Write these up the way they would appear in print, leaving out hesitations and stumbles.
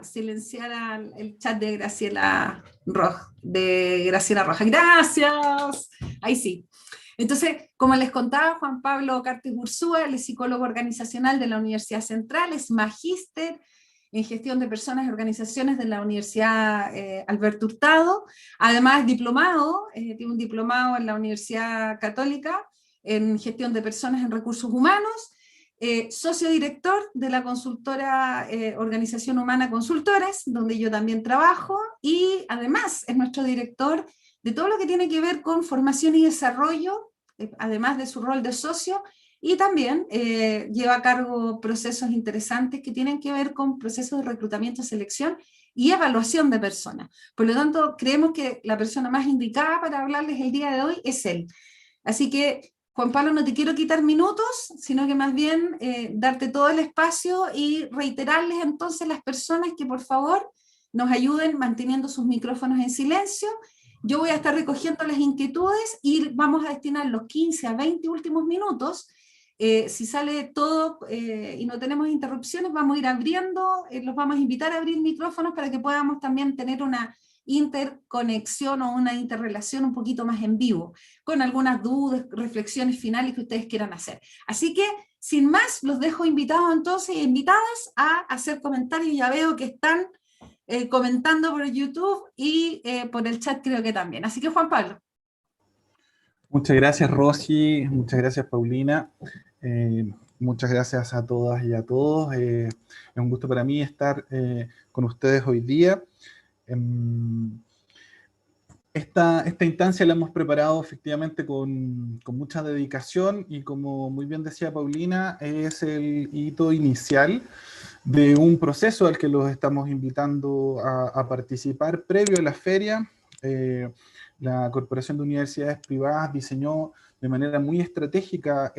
silenciar el chat de Graciela Roja. Gracias. Ahí sí. Entonces, como les contaba, Juan Pablo Cartes Ursúa, él es psicólogo organizacional de la Universidad Central, es magíster en gestión de personas y organizaciones de la Universidad Alberto Hurtado, además es diplomado, tiene un diplomado en la Universidad Católica en gestión de personas en recursos humanos, socio director de la consultora Organización Humana Consultores, donde yo también trabajo, y además es nuestro director de todo lo que tiene que ver con formación y desarrollo, además de su rol de socio, y también lleva a cargo procesos interesantes que tienen que ver con procesos de reclutamiento, selección y evaluación de personas. Por lo tanto, creemos que la persona más indicada para hablarles el día de hoy es él. Así que, Juan Pablo, no te quiero quitar minutos, sino que más bien darte todo el espacio y reiterarles entonces a las personas que por favor nos ayuden manteniendo sus micrófonos en silencio. Yo voy a estar recogiendo las inquietudes y vamos a destinar los 15 a 20 últimos minutos. Si sale todo y no tenemos interrupciones, vamos a ir abriendo, los vamos a invitar a abrir micrófonos para que podamos también tener una interconexión o una interrelación un poquito más en vivo, con algunas dudas, reflexiones finales que ustedes quieran hacer. Así que, sin más, los dejo invitados entonces e invitadas a hacer comentarios. Ya veo que están comentando por YouTube y por el chat creo que también. Así que, Juan Pablo. Muchas gracias, Rosy. Muchas gracias, Paulina. Muchas gracias a todas y a todos. Es un gusto para mí estar con ustedes hoy día. Esta instancia la hemos preparado efectivamente con mucha dedicación y, como muy bien decía Paulina, es el hito inicial de un proceso al que los estamos invitando a participar previo a la feria. La Corporación de Universidades Privadas diseñó de manera muy estratégica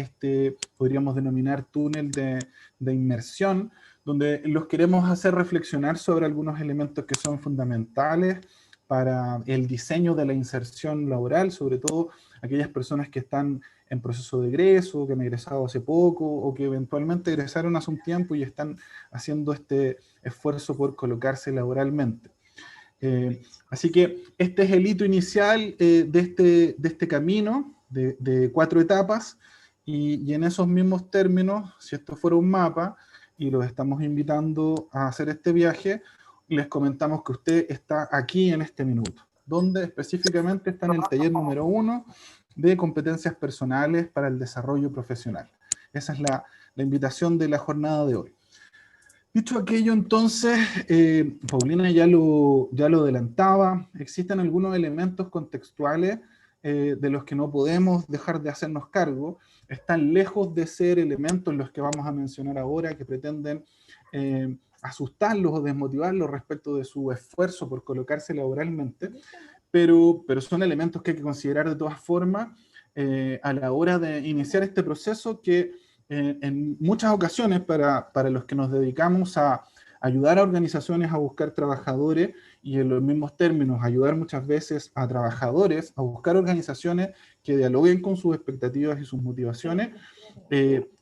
podríamos denominar túnel de inmersión, donde los queremos hacer reflexionar sobre algunos elementos que son fundamentales para el diseño de la inserción laboral, sobre todo aquellas personas que están en proceso de egreso, que han egresado hace poco, o que eventualmente egresaron hace un tiempo y están haciendo este esfuerzo por colocarse laboralmente. Así que este es el hito inicial de este camino de 4 etapas, y en esos mismos términos, si esto fuera un mapa, y los estamos invitando a hacer este viaje, les comentamos que usted está aquí en este minuto, donde específicamente está en el taller número 1 de competencias personales para el desarrollo profesional. Esa es la invitación de la jornada de hoy. Dicho aquello, entonces, Paulina ya lo adelantaba, existen algunos elementos contextuales de los que no podemos dejar de hacernos cargo. Están lejos de ser elementos los que vamos a mencionar ahora que pretenden asustarlos o desmotivarlos respecto de su esfuerzo por colocarse laboralmente, pero son elementos que hay que considerar de todas formas a la hora de iniciar este proceso que en muchas ocasiones para los que nos dedicamos a ayudar a organizaciones a buscar trabajadores, y en los mismos términos ayudar muchas veces a trabajadores a buscar organizaciones que dialoguen con sus expectativas y sus motivaciones,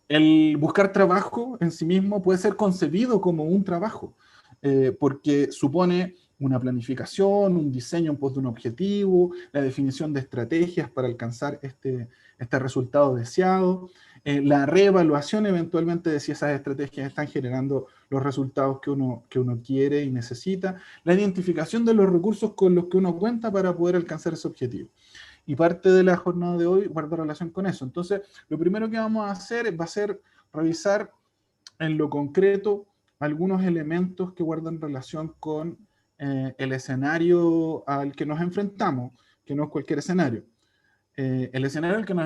el buscar trabajo en sí mismo puede ser concebido como un trabajo, porque supone una planificación, un diseño en pos de un objetivo, la definición de estrategias para alcanzar este resultado deseado, la reevaluación eventualmente de si esas estrategias están generando los resultados que uno quiere y necesita, la identificación de los recursos con los que uno cuenta para poder alcanzar ese objetivo. Y parte de la jornada de hoy guarda relación con eso. Entonces, lo primero que vamos a hacer va a ser revisar en lo concreto algunos elementos que guardan relación con el escenario al que nos enfrentamos, que no es cualquier escenario. El escenario al que nos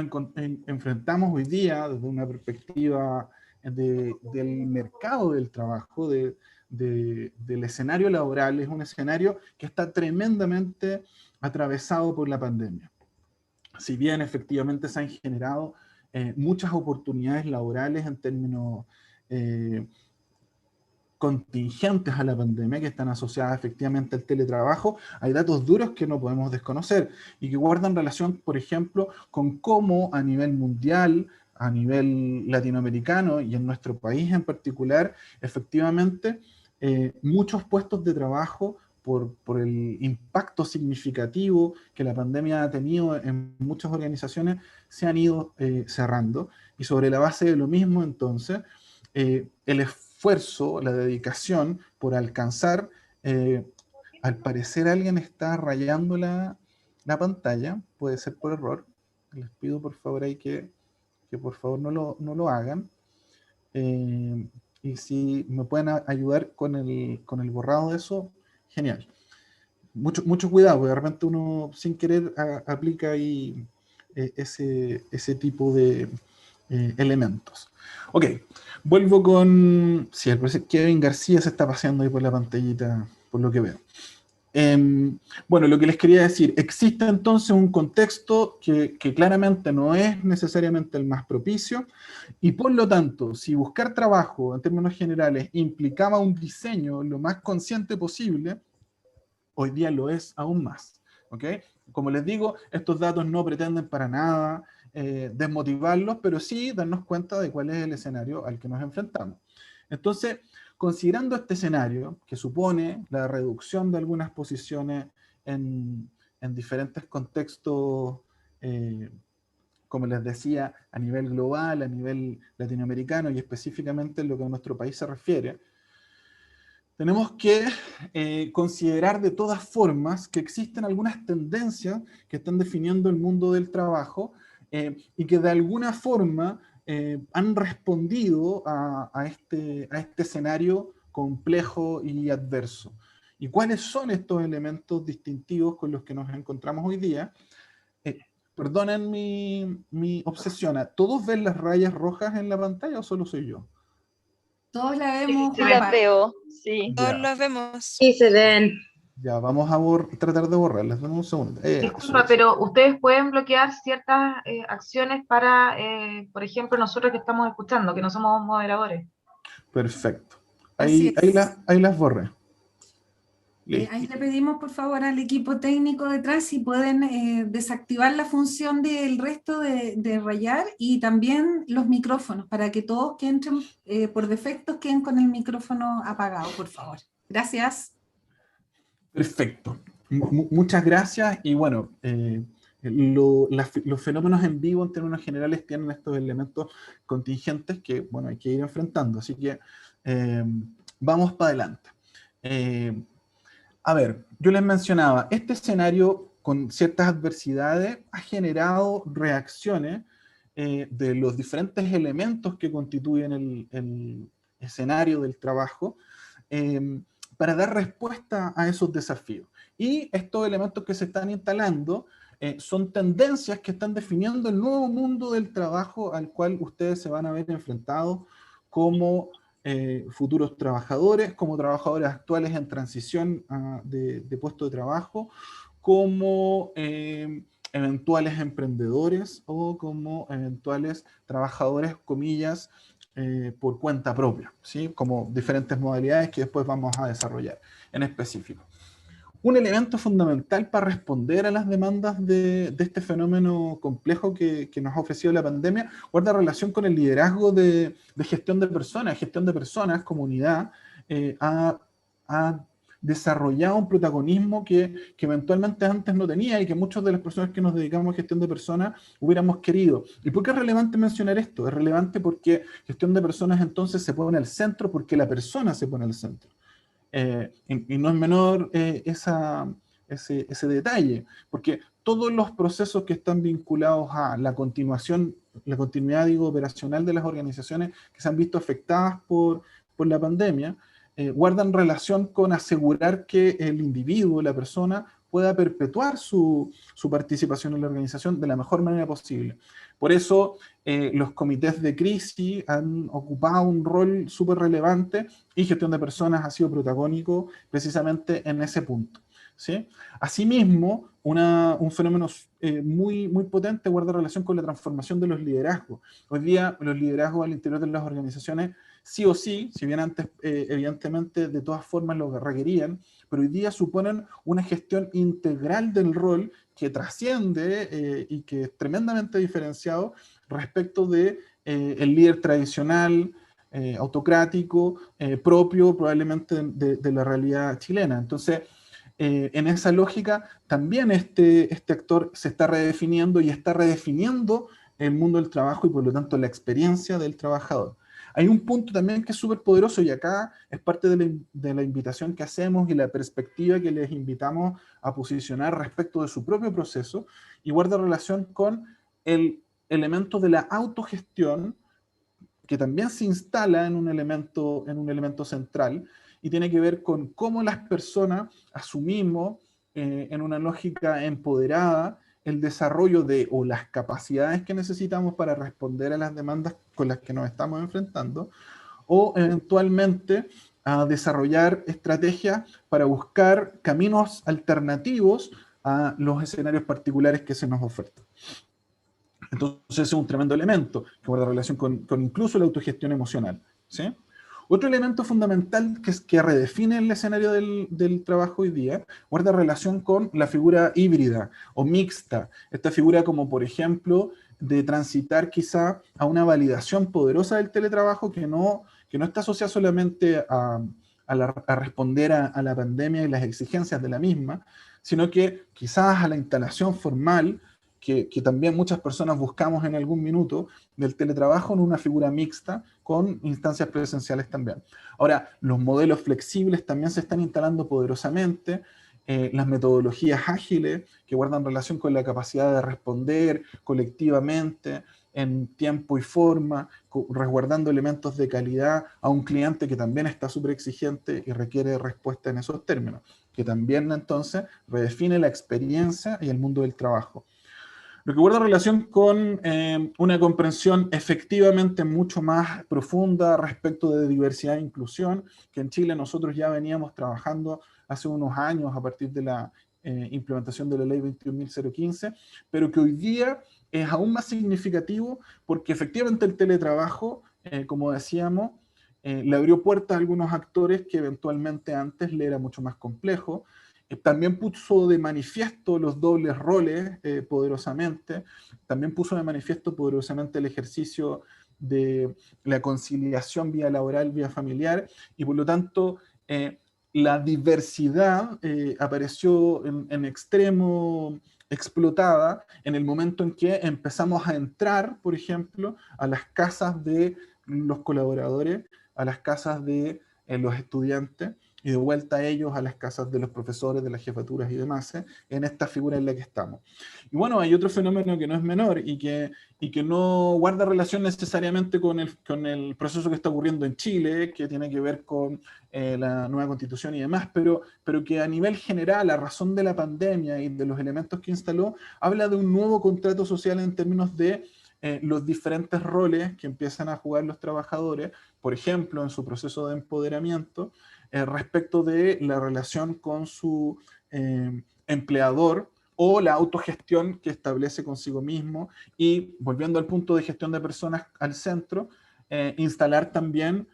enfrentamos hoy día, desde una perspectiva del mercado del trabajo, del escenario laboral, es un escenario que está tremendamente atravesado por la pandemia. Si bien efectivamente se han generado muchas oportunidades laborales en términos contingentes a la pandemia, que están asociadas efectivamente al teletrabajo, hay datos duros que no podemos desconocer y que guardan relación, por ejemplo, con cómo a nivel mundial, a nivel latinoamericano y en nuestro país en particular, efectivamente muchos puestos de trabajo por el impacto significativo que la pandemia ha tenido en muchas organizaciones, se han ido cerrando. Y sobre la base de lo mismo, entonces, el esfuerzo, la dedicación por alcanzar, al parecer alguien está rayando la pantalla, puede ser por error. Les pido por favor ahí que por favor no lo hagan. Y si me pueden ayudar con el borrado de eso, genial. Mucho cuidado, porque de repente uno sin querer aplica ahí ese tipo de elementos. Ok, vuelvo con... Sí, el profesor Kevin García se está paseando ahí por la pantallita, por lo que veo. Bueno, lo que les quería decir, existe entonces un contexto que claramente no es necesariamente el más propicio, y por lo tanto, si buscar trabajo en términos generales implicaba un diseño lo más consciente posible, hoy día lo es aún más. ¿Ok? Como les digo, estos datos no pretenden para nada desmotivarlos, pero sí darnos cuenta de cuál es el escenario al que nos enfrentamos. Entonces, considerando este escenario, que supone la reducción de algunas posiciones en diferentes contextos, como les decía, a nivel global, a nivel latinoamericano y específicamente en lo que a nuestro país se refiere, tenemos que considerar de todas formas que existen algunas tendencias que están definiendo el mundo del trabajo y que de alguna forma han respondido a este escenario complejo y adverso. ¿Y cuáles son estos elementos distintivos con los que nos encontramos hoy día? Perdonen mi obsesión. ¿Todos ven las rayas rojas en la pantalla o solo soy yo? Todos la Sí, vemos, sí Juan las Pablo. veo, sí. Todos Ya, los vemos. Sí, se ven. ya vamos a tratar de borrarlas. Dame un segundo. Eso Disculpa, es. pero ustedes pueden bloquear ciertas acciones para, por ejemplo, nosotros que estamos escuchando, que no somos moderadores. Perfecto. Así es. Ahí las borré. Listo. Ahí le pedimos por favor al equipo técnico detrás si pueden desactivar la función del resto de rayar y también los micrófonos para que todos que entren por defecto queden con el micrófono apagado, por favor. Gracias. Perfecto. Muchas gracias. Y bueno, los fenómenos en vivo en términos generales tienen estos elementos contingentes que, bueno, hay que ir enfrentando. Así que vamos para adelante. A ver, yo les mencionaba, este escenario con ciertas adversidades ha generado reacciones de los diferentes elementos que constituyen el escenario del trabajo para dar respuesta a esos desafíos. Y estos elementos que se están instalando son tendencias que están definiendo el nuevo mundo del trabajo al cual ustedes se van a ver enfrentados como futuros trabajadores, como trabajadores actuales en transición de puesto de trabajo, como eventuales emprendedores o como eventuales trabajadores, comillas, por cuenta propia, ¿sí? Como diferentes modalidades que después vamos a desarrollar en específico. Un elemento fundamental para responder a las demandas de este fenómeno complejo que nos ha ofrecido la pandemia guarda relación con el liderazgo de gestión de personas, comunidad, ha desarrollado un protagonismo que eventualmente antes no tenía y que muchas de las personas que nos dedicamos a gestión de personas hubiéramos querido. ¿Y por qué es relevante mencionar esto? Es relevante porque gestión de personas entonces se pone al centro porque la persona se pone al centro. Y no es menor ese detalle, porque todos los procesos que están vinculados a la continuidad, digo, operacional de las organizaciones que se han visto afectadas por la pandemia, guardan relación con asegurar que el individuo, la persona, pueda perpetuar su participación en la organización de la mejor manera posible. Por eso, los comités de crisis han ocupado un rol súper relevante y gestión de personas ha sido protagónico precisamente en ese punto, ¿sí? Asimismo, un fenómeno muy potente guarda relación con la transformación de los liderazgos. Hoy día, los liderazgos al interior de las organizaciones, sí o sí, si bien antes, evidentemente, de todas formas lo requerían, pero hoy día suponen una gestión integral del rol que trasciende y que es tremendamente diferenciado respecto de el líder tradicional, autocrático, propio probablemente de la realidad chilena. Entonces, en esa lógica, también este actor se está redefiniendo y está redefiniendo el mundo del trabajo y por lo tanto la experiencia del trabajador. Hay un punto también que es súper poderoso y acá es parte de la invitación que hacemos y la perspectiva que les invitamos a posicionar respecto de su propio proceso y guarda relación con el elemento de la autogestión que también se instala en un elemento central y tiene que ver con cómo las personas asumimos en una lógica empoderada el desarrollo de o las capacidades que necesitamos para responder a las demandas con las que nos estamos enfrentando o eventualmente a desarrollar estrategias para buscar caminos alternativos a los escenarios particulares que se nos ofertan. Entonces es un tremendo elemento que guarda relación con incluso la autogestión emocional, ¿sí? Otro elemento fundamental que redefine el escenario del trabajo hoy día guarda relación con la figura híbrida o mixta. Esta figura como, por ejemplo, de transitar quizá a una validación poderosa del teletrabajo que no está asociada solamente a responder a la pandemia y las exigencias de la misma, sino que quizás a la instalación formal que también muchas personas buscamos en algún minuto del teletrabajo en una figura mixta con instancias presenciales también. Ahora, los modelos flexibles también se están instalando poderosamente, las metodologías ágiles que guardan relación con la capacidad de responder colectivamente en tiempo y forma, resguardando elementos de calidad a un cliente que también está súper exigente y requiere respuesta en esos términos, que también entonces redefine la experiencia y el mundo del trabajo. Lo que guarda relación con una comprensión efectivamente mucho más profunda respecto de diversidad e inclusión, que en Chile nosotros ya veníamos trabajando hace unos años a partir de la implementación de la ley 21.015, pero que hoy día es aún más significativo porque efectivamente el teletrabajo, como decíamos, le abrió puertas a algunos actores que eventualmente antes le era mucho más complejo. También puso de manifiesto los dobles roles poderosamente, también puso de manifiesto poderosamente el ejercicio de la conciliación vía laboral, vía familiar, y por lo tanto la diversidad apareció en extremo explotada en el momento en que empezamos a entrar, por ejemplo, a las casas de los colaboradores, a las casas de los estudiantes, y de vuelta a ellos a las casas de los profesores, de las jefaturas y demás, en esta figura en la que estamos. Y bueno, hay otro fenómeno que no es menor y que no guarda relación necesariamente con el proceso que está ocurriendo en Chile, que tiene que ver con la nueva constitución y demás, pero que a nivel general, a razón de la pandemia y de los elementos que instaló, habla de un nuevo contrato social en términos de los diferentes roles que empiezan a jugar los trabajadores, por ejemplo, en su proceso de empoderamiento, respecto de la relación con su empleador o la autogestión que establece consigo mismo y, volviendo al punto de gestión de personas al centro, instalar también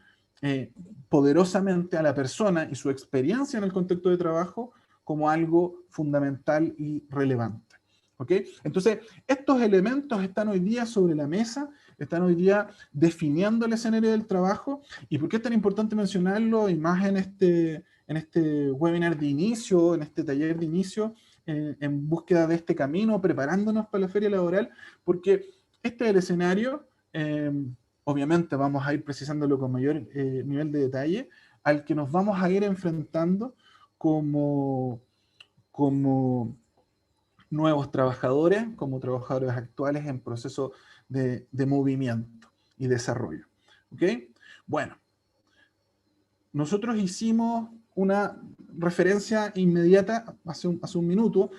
poderosamente a la persona y su experiencia en el contexto de trabajo como algo fundamental y relevante. ¿Ok? Entonces, estos elementos están hoy día sobre la mesa, están hoy día definiendo el escenario del trabajo. ¿Y por qué es tan importante mencionarlo? Y más en este webinar de inicio, en este taller de inicio, en búsqueda de este camino, preparándonos para la feria laboral, porque este es el escenario, obviamente vamos a ir precisándolo con mayor nivel de detalle, al que nos vamos a ir enfrentando como nuevos trabajadores, como trabajadores actuales en proceso de movimiento y desarrollo. ¿Ok? Bueno, nosotros hicimos una referencia inmediata hace un minuto,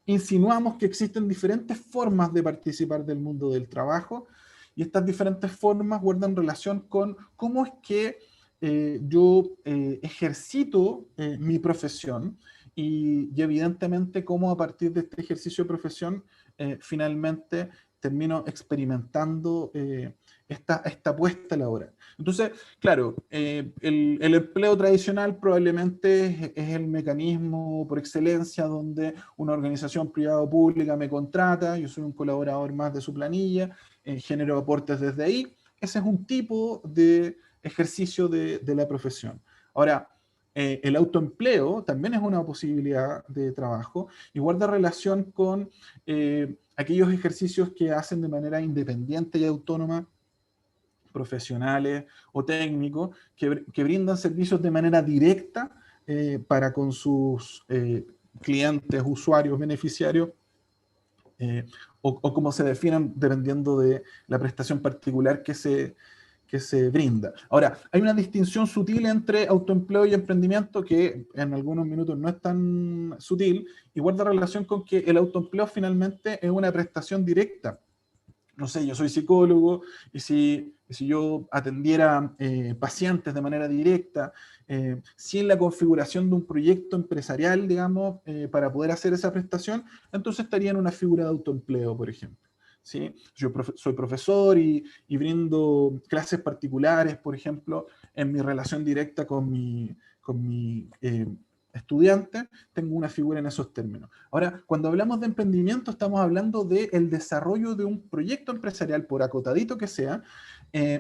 insinuamos que existen diferentes formas de participar del mundo del trabajo y estas diferentes formas guardan relación con cómo es que yo ejercito mi profesión y evidentemente cómo a partir de este ejercicio de profesión finalmente termino experimentando esta puesta laboral. Entonces, claro, el empleo tradicional probablemente es el mecanismo por excelencia donde una organización privada o pública me contrata, yo soy un colaborador más de su planilla, genero aportes desde ahí. Ese es un tipo de ejercicio de la profesión. Ahora, el autoempleo también es una posibilidad de trabajo y guarda relación con aquellos ejercicios que hacen de manera independiente y autónoma, profesionales o técnicos, que brindan servicios de manera directa para con sus clientes, usuarios, beneficiarios, o como se definan dependiendo de la prestación particular que se brinda. Ahora, hay una distinción sutil entre autoempleo y emprendimiento que en algunos minutos no es tan sutil y guarda relación con que el autoempleo finalmente es una prestación directa. No sé, yo soy psicólogo y si yo atendiera pacientes de manera directa, sin la configuración de un proyecto empresarial, digamos, para poder hacer esa prestación, entonces estaría en una figura de autoempleo, por ejemplo. ¿Sí? Yo soy profesor y brindo clases particulares, por ejemplo, en mi relación directa con mi estudiante, tengo una figura en esos términos. Ahora, cuando hablamos de emprendimiento, estamos hablando del desarrollo de un proyecto empresarial, por acotadito que sea,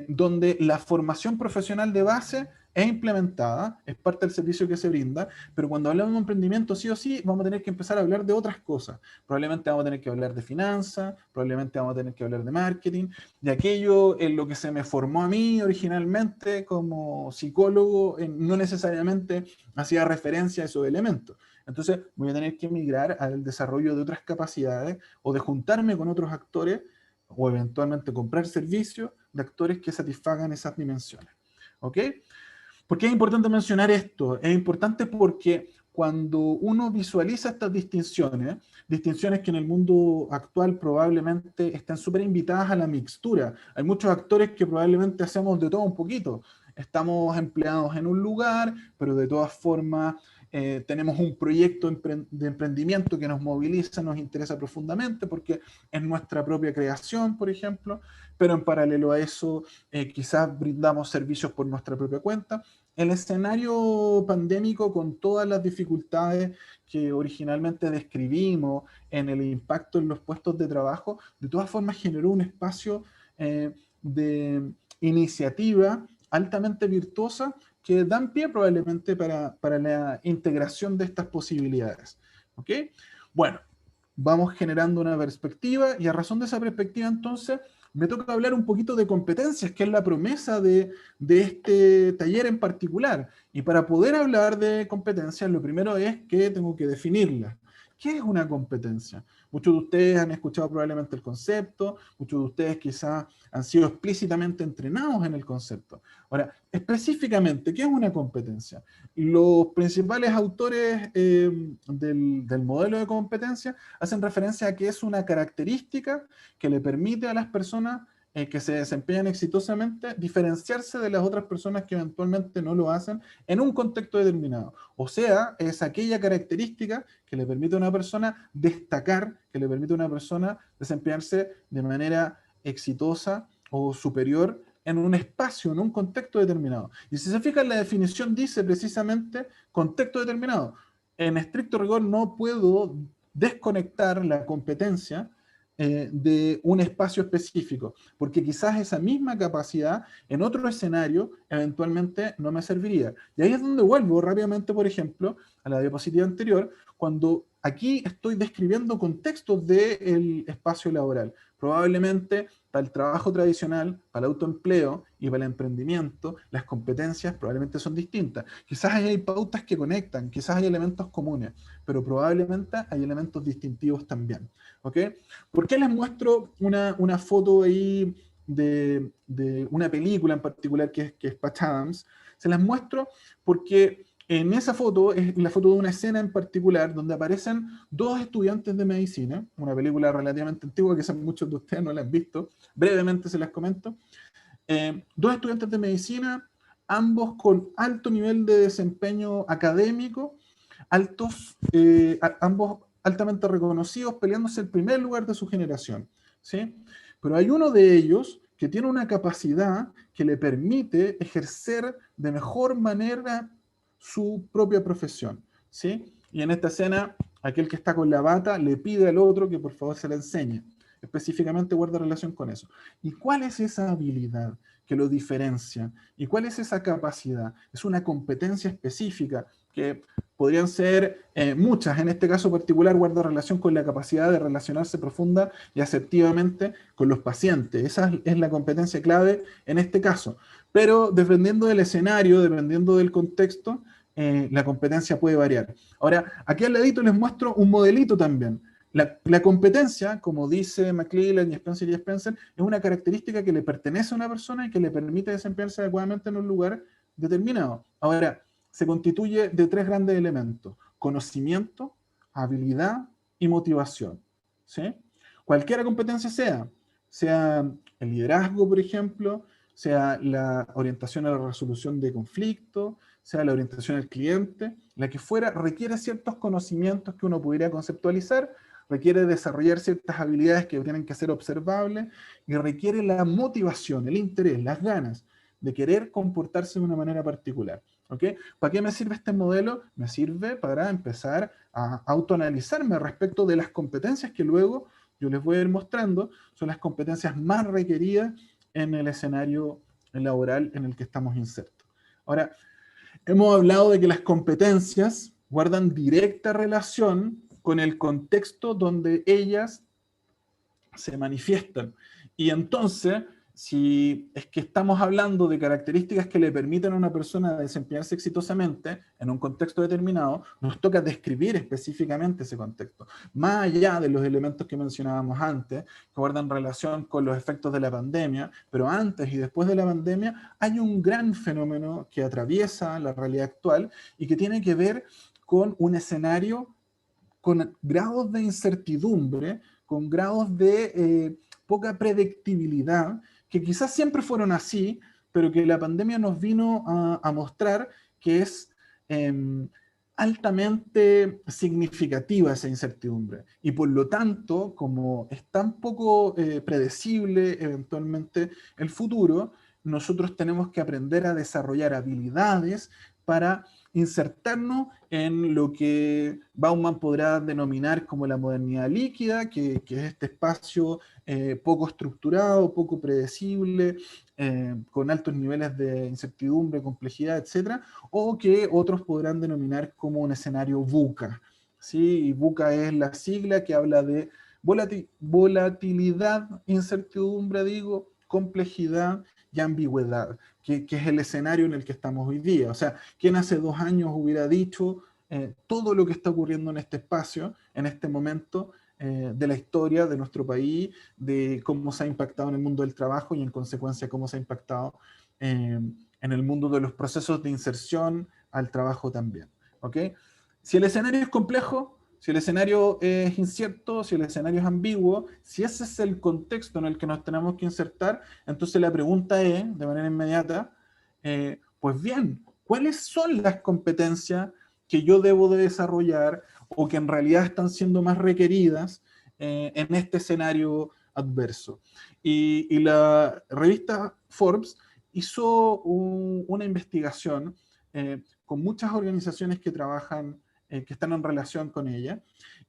donde la formación profesional de base es implementada, es parte del servicio que se brinda, pero cuando hablamos de emprendimiento, sí o sí, vamos a tener que empezar a hablar de otras cosas. Probablemente vamos a tener que hablar de finanzas, probablemente vamos a tener que hablar de marketing, de aquello en lo que se me formó a mí originalmente como psicólogo, no necesariamente hacía referencia a esos elementos. Entonces voy a tener que migrar al desarrollo de otras capacidades o de juntarme con otros actores o eventualmente comprar servicios de actores que satisfagan esas dimensiones. ¿Ok? ¿Por qué es importante mencionar esto? Es importante porque cuando uno visualiza estas distinciones, distinciones que en el mundo actual probablemente están súper invitadas a la mixtura. Hay muchos actores que probablemente hacemos de todo un poquito. Estamos empleados en un lugar, pero de todas formas tenemos un proyecto de emprendimiento que nos moviliza, nos interesa profundamente porque es nuestra propia creación, por ejemplo, pero en paralelo a eso quizás brindamos servicios por nuestra propia cuenta. El escenario pandémico, con todas las dificultades que originalmente describimos en el impacto en los puestos de trabajo, de todas formas generó un espacio de iniciativa altamente virtuosa que dan pie probablemente para la integración de estas posibilidades. ¿Ok? Bueno, vamos generando una perspectiva y a razón de esa perspectiva entonces me toca hablar un poquito de competencias, que es la promesa de este taller en particular. Y para poder hablar de competencias, lo primero es que tengo que definirlas. ¿Qué es una competencia? Muchos de ustedes han escuchado probablemente el concepto, muchos de ustedes quizás han sido explícitamente entrenados en el concepto. Ahora, específicamente, ¿qué es una competencia? Los principales autores del modelo de competencia hacen referencia a que es una característica que le permite a las personas que se desempeñan exitosamente diferenciarse de las otras personas que eventualmente no lo hacen en un contexto determinado. O sea, es aquella característica que le permite a una persona destacar, que le permite a una persona desempeñarse de manera exitosa o superior en un espacio, en un contexto determinado. Y si se fijan, la definición dice precisamente contexto determinado. En estricto rigor no puedo desconectar la competencia de un espacio específico, porque quizás esa misma capacidad en otro escenario eventualmente no me serviría. Y ahí es donde vuelvo rápidamente, por ejemplo, a la diapositiva anterior, cuando aquí estoy describiendo contextos del espacio laboral. Probablemente para el trabajo tradicional, para el autoempleo y para el emprendimiento, las competencias probablemente son distintas. Quizás hay pautas que conectan, quizás hay elementos comunes, pero probablemente hay elementos distintivos también. ¿Ok? ¿Por qué les muestro una foto ahí de una película en particular que es Patch Adams? Se las muestro porque en esa foto es la foto de una escena en particular donde aparecen dos estudiantes de medicina, una película relativamente antigua que muchos de ustedes no la han visto, brevemente se las comento. Dos estudiantes de medicina, ambos con alto nivel de desempeño académico, ambos altamente reconocidos, peleándose el primer lugar de su generación, ¿sí? Pero hay uno de ellos que tiene una capacidad que le permite ejercer de mejor manera su propia profesión, ¿sí? Y en esta escena, aquel que está con la bata le pide al otro que por favor se la enseñe. específicamente guarda relación con eso. ¿Y cuál es esa habilidad que lo diferencia? ¿Y cuál es esa capacidad? Es una competencia específica que podrían ser muchas. En este caso particular guarda relación con la capacidad de relacionarse profunda y asertivamente con los pacientes. Esa es la competencia clave en este caso. Pero dependiendo del escenario, dependiendo del contexto, la competencia puede variar. Ahora, aquí al ladito les muestro un modelito también. La competencia, como dice McClellan y Spencer, es una característica que le pertenece a una persona y que le permite desempeñarse adecuadamente en un lugar determinado. Ahora, se constituye de 3 grandes elementos: conocimiento, habilidad y motivación. ¿Sí? Cualquier competencia sea el liderazgo, por ejemplo, sea la orientación a la resolución de conflictos, sea la orientación al cliente, la que fuera, requiere ciertos conocimientos que uno pudiera conceptualizar, requiere desarrollar ciertas habilidades que tienen que ser observables y requiere la motivación, el interés, las ganas de querer comportarse de una manera particular. ¿Ok? ¿Para qué me sirve este modelo? Me sirve para empezar a autoanalizarme respecto de las competencias que luego yo les voy a ir mostrando, son las competencias más requeridas en el escenario laboral en el que estamos insertos. Ahora, hemos hablado de que las competencias guardan directa relación con el contexto donde ellas se manifiestan. Y entonces, si es que estamos hablando de características que le permiten a una persona desempeñarse exitosamente en un contexto determinado, nos toca describir específicamente ese contexto. Más allá de los elementos que mencionábamos antes, que guardan relación con los efectos de la pandemia, pero antes y después de la pandemia hay un gran fenómeno que atraviesa la realidad actual y que tiene que ver con un escenario con grados de incertidumbre, con grados de poca predictibilidad, que quizás siempre fueron así, pero que la pandemia nos vino a mostrar que es altamente significativa esa incertidumbre. Y por lo tanto, como es tan poco predecible eventualmente el futuro, nosotros tenemos que aprender a desarrollar habilidades para insertarnos en lo que Bauman podrá denominar como la modernidad líquida, que es este espacio poco estructurado, poco predecible, con altos niveles de incertidumbre, complejidad, etcétera, o que otros podrán denominar como un escenario VUCA. ¿Sí? Y VUCA es la sigla que habla de volatilidad, incertidumbre, digo, complejidad y ambigüedad, que es el escenario en el que estamos hoy día. O sea, ¿quién hace 2 años hubiera dicho todo lo que está ocurriendo en este espacio, en este momento de la historia de nuestro país, de cómo se ha impactado en el mundo del trabajo y en consecuencia cómo se ha impactado en el mundo de los procesos de inserción al trabajo también? ¿Ok? Si el escenario es complejo, si el escenario es incierto, si el escenario es ambiguo, si ese es el contexto en el que nos tenemos que insertar, entonces la pregunta es, de manera inmediata, pues bien, ¿cuáles son las competencias que yo debo de desarrollar o que en realidad están siendo más requeridas en este escenario adverso? Y la revista Forbes hizo una investigación con muchas organizaciones que trabajan que están en relación con ella,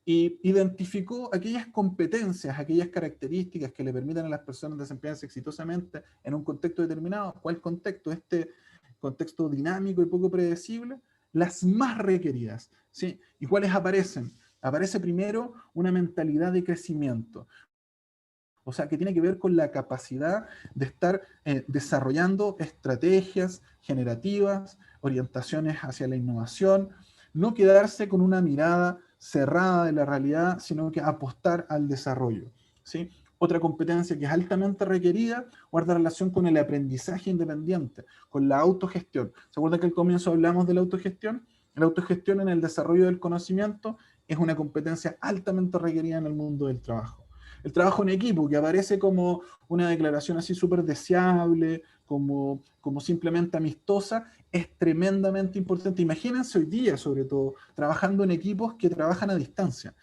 y identificó aquellas competencias, aquellas características que le permiten a las personas desempeñarse exitosamente en un contexto determinado. ¿Cuál contexto? Este contexto dinámico y poco predecible, las más requeridas. ¿Sí? ¿Y cuáles aparecen? Aparece primero una mentalidad de crecimiento. O sea, que tiene que ver con la capacidad de estar desarrollando estrategias generativas, orientaciones hacia la innovación, no quedarse con una mirada cerrada de la realidad, sino que apostar al desarrollo. ¿Sí? Otra competencia que es altamente requerida guarda relación con el aprendizaje independiente, con la autogestión. ¿Se acuerdan que al comienzo hablamos de la autogestión? La autogestión en el desarrollo del conocimiento es una competencia altamente requerida en el mundo del trabajo. El trabajo en equipo, que aparece como una declaración así súper deseable, como simplemente amistosa, es tremendamente importante. Imagínense hoy día, sobre todo, trabajando en equipos que trabajan a distancia,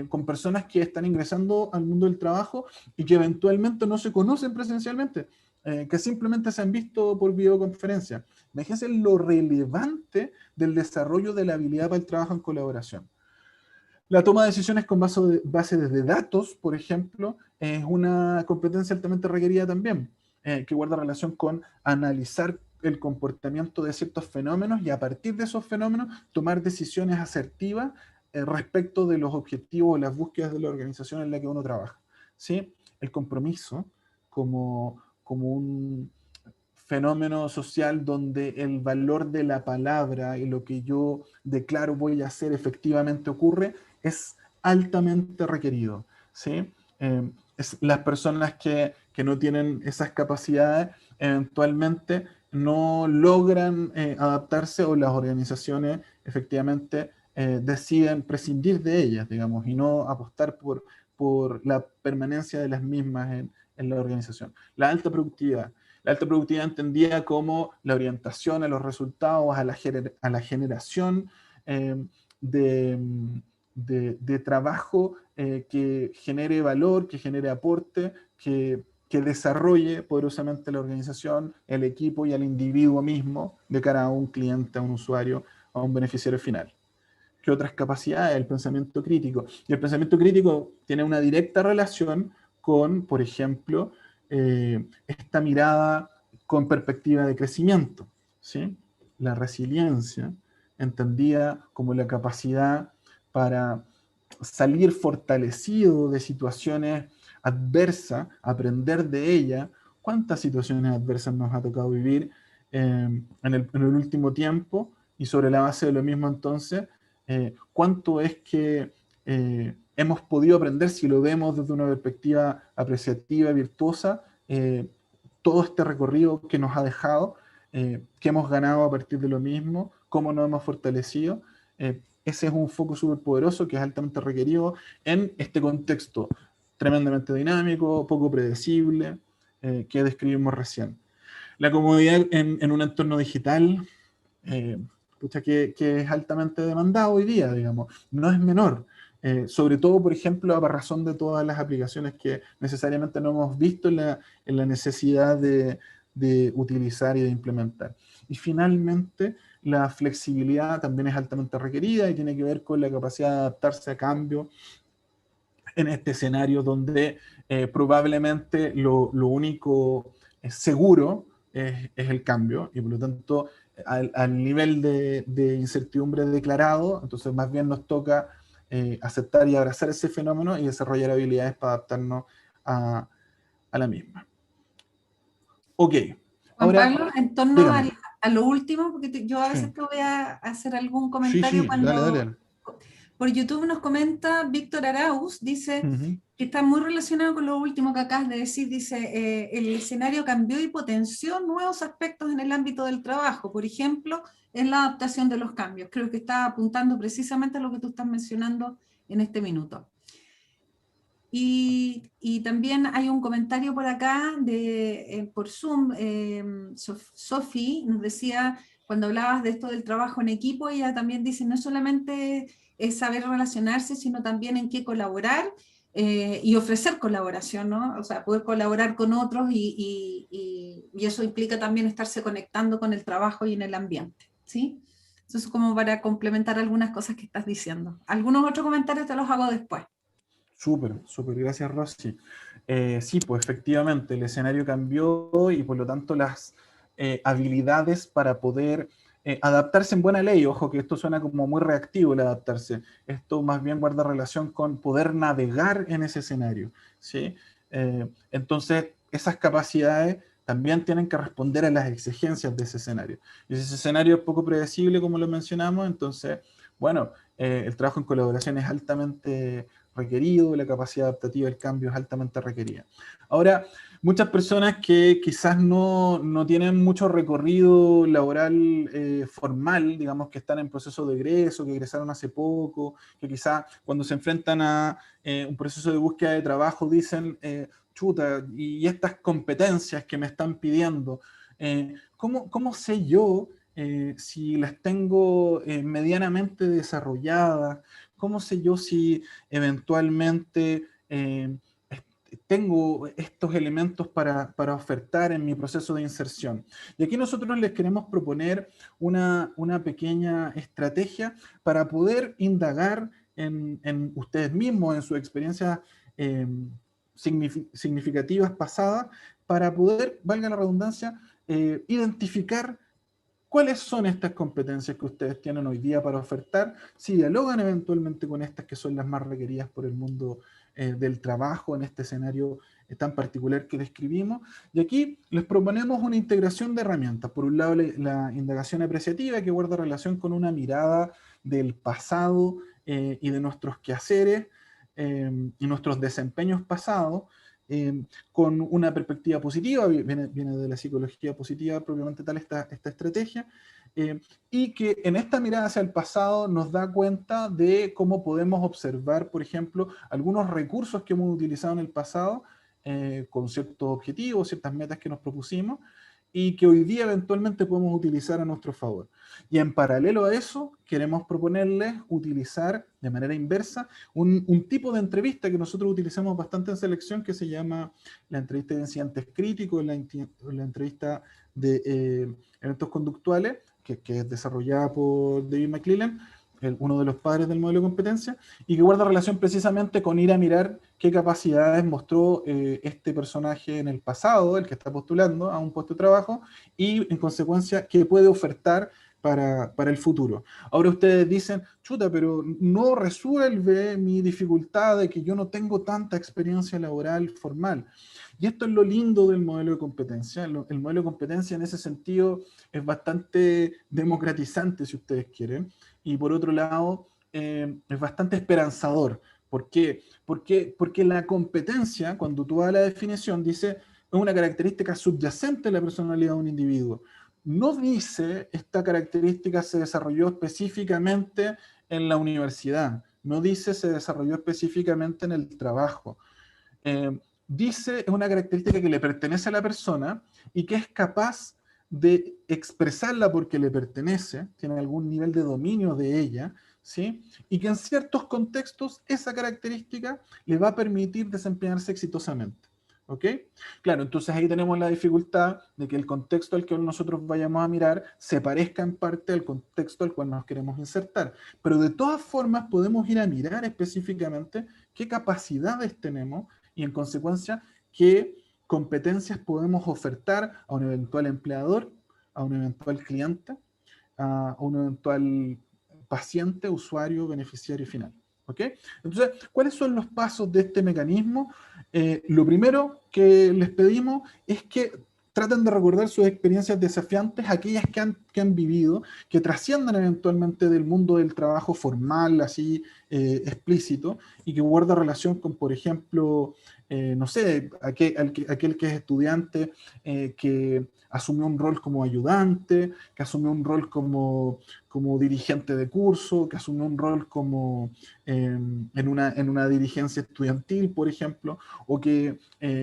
con personas que están ingresando al mundo del trabajo y que eventualmente no se conocen presencialmente, que simplemente se han visto por videoconferencia. Imagínense lo relevante del desarrollo de la habilidad para el trabajo en colaboración. La toma de decisiones con base de datos, por ejemplo, es una competencia altamente requerida también, que guarda relación con analizar el comportamiento de ciertos fenómenos y a partir de esos fenómenos tomar decisiones asertivas respecto de los objetivos o las búsquedas de la organización en la que uno trabaja, ¿sí? El compromiso como un fenómeno social donde el valor de la palabra y lo que yo declaro voy a hacer efectivamente ocurre, es altamente requerido, ¿sí? Las personas que no tienen esas capacidades eventualmente no logran adaptarse, o las organizaciones efectivamente deciden prescindir de ellas, digamos, y no apostar por la permanencia de las mismas en la organización. La alta productividad. La alta productividad entendida como la orientación a los resultados, a la generación eh, de, de trabajo que genere valor, que genere aporte, que desarrolle poderosamente la organización, el equipo y al individuo mismo de cara a un cliente, a un usuario, a un beneficiario final. ¿Qué otras capacidades? El pensamiento crítico. Y el pensamiento crítico tiene una directa relación con, por ejemplo, esta mirada con perspectiva de crecimiento, ¿sí? La resiliencia, entendida como la capacidad para salir fortalecido de situaciones adversas, aprender de ellas. ¿Cuántas situaciones adversas nos ha tocado vivir en el último tiempo? Y sobre la base de lo mismo entonces, cuánto es que hemos podido aprender, si lo vemos desde una perspectiva apreciativa, virtuosa, todo este recorrido que nos ha dejado, que hemos ganado a partir de lo mismo, cómo nos hemos fortalecido. Ese es un foco súper poderoso que es altamente requerido en este contexto tremendamente dinámico, poco predecible, que describimos recién. La comodidad en un entorno digital, eh, que es altamente demandado hoy día, digamos, no es menor. Sobre todo, por ejemplo, a razón de todas las aplicaciones que necesariamente no hemos visto en la necesidad de utilizar y de implementar. Y finalmente, la flexibilidad también es altamente requerida y tiene que ver con la capacidad de adaptarse a cambios en este escenario donde probablemente lo único seguro es el cambio y por lo tanto al nivel de incertidumbre declarado, entonces más bien nos toca aceptar y abrazar ese fenómeno y desarrollar habilidades para adaptarnos a la misma. Ok, Juan ahora Pablo, en torno dígame. a lo último, porque yo a Sí, veces te voy a hacer algún sí, comentario sí, dale, cuando dale. por YouTube nos comenta Víctor Arauz, dice Ujú. que está muy relacionado con lo último que acabas de decir, dice, el escenario cambió y potenció nuevos aspectos en el ámbito del trabajo, por ejemplo, en la adaptación de los cambios. Creo que está apuntando precisamente a lo que tú estás mencionando en este minuto. Y también hay un comentario por acá por Zoom. Sofi nos decía, cuando hablabas de esto del trabajo en equipo, ella también dice, no solamente es saber relacionarse, sino también en qué colaborar y ofrecer colaboración, ¿no? O sea, poder colaborar con otros y eso implica también estarse conectando con el trabajo y en el ambiente, ¿sí? Eso es como para complementar algunas cosas que estás diciendo. Algunos otros comentarios te los hago después. Súper, súper, gracias Rosy. Sí, pues efectivamente el escenario cambió y por lo tanto las habilidades para poder adaptarse en buena ley, ojo que esto suena como muy reactivo el adaptarse, esto más bien guarda relación con poder navegar en ese escenario, ¿sí? Entonces esas capacidades también tienen que responder a las exigencias de ese escenario. Y si ese escenario es poco predecible, como lo mencionamos, entonces, bueno, el trabajo en colaboración es altamente requerido, la capacidad adaptativa del cambio es altamente requerida. Ahora, muchas personas que quizás no tienen mucho recorrido laboral formal, digamos que están en proceso de egreso, que egresaron hace poco, que quizás cuando se enfrentan a un proceso de búsqueda de trabajo dicen, chuta, y estas competencias que me están pidiendo, ¿cómo sé yo si las tengo medianamente desarrolladas? ¿Cómo sé yo si eventualmente tengo estos elementos para ofertar en mi proceso de inserción? Y aquí nosotros les queremos proponer una pequeña estrategia para poder indagar en ustedes mismos, en sus experiencias significativas pasadas, para poder, valga la redundancia, identificar cuáles son estas competencias que ustedes tienen hoy día para ofertar, si dialogan eventualmente con estas que son las más requeridas por el mundo del trabajo en este escenario tan particular que describimos. Y aquí les proponemos una integración de herramientas. Por un lado, la indagación apreciativa, que guarda relación con una mirada del pasado y de nuestros quehaceres y nuestros desempeños pasados, con una perspectiva positiva, viene de la psicología positiva propiamente tal esta estrategia, y que en esta mirada hacia el pasado nos da cuenta de cómo podemos observar, por ejemplo, algunos recursos que hemos utilizado en el pasado, con ciertos objetivos, ciertas metas que nos propusimos, y que hoy día eventualmente podemos utilizar a nuestro favor. Y en paralelo a eso, queremos proponerles utilizar de manera inversa un tipo de entrevista que nosotros utilizamos bastante en selección, que se llama la entrevista de incidentes críticos, la entrevista de eventos conductuales, que es desarrollada por David McClelland, uno de los padres del modelo de competencia, y que guarda relación precisamente con ir a mirar qué capacidades mostró este personaje en el pasado, el que está postulando a un puesto de trabajo, y en consecuencia qué puede ofertar para el futuro. Ahora ustedes dicen, chuta, pero no resuelve mi dificultad de que yo no tengo tanta experiencia laboral formal. Y esto es lo lindo del modelo de competencia. El modelo de competencia en ese sentido es bastante democratizante, si ustedes quieren, y por otro lado es bastante esperanzador. ¿Por qué? Porque la competencia, cuando tú vas a la definición, dice es una característica subyacente de la personalidad de un individuo. No dice esta característica se desarrolló específicamente en la universidad, no dice se desarrolló específicamente en el trabajo. Dice es una característica que le pertenece a la persona y que es capaz de expresarla porque le pertenece, tiene algún nivel de dominio de ella, ¿sí? Y que en ciertos contextos esa característica le va a permitir desempeñarse exitosamente. ¿Ok? Claro, entonces ahí tenemos la dificultad de que el contexto al que nosotros vayamos a mirar se parezca en parte al contexto al cual nos queremos insertar. Pero de todas formas podemos ir a mirar específicamente qué capacidades tenemos y en consecuencia qué competencias podemos ofertar a un eventual empleador, a un eventual cliente, a un eventual paciente, usuario, beneficiario final. ¿Ok? Entonces, ¿cuáles son los pasos de este mecanismo? Lo primero que les pedimos es que traten de recordar sus experiencias desafiantes, aquellas que han vivido, que trasciendan eventualmente del mundo del trabajo formal, así explícito, y que guarda relación con, por ejemplo, no sé, aquel que es estudiante que asumió un rol como ayudante, que asumió un rol como dirigente de curso, que asumió un rol como en una dirigencia estudiantil, por ejemplo, o que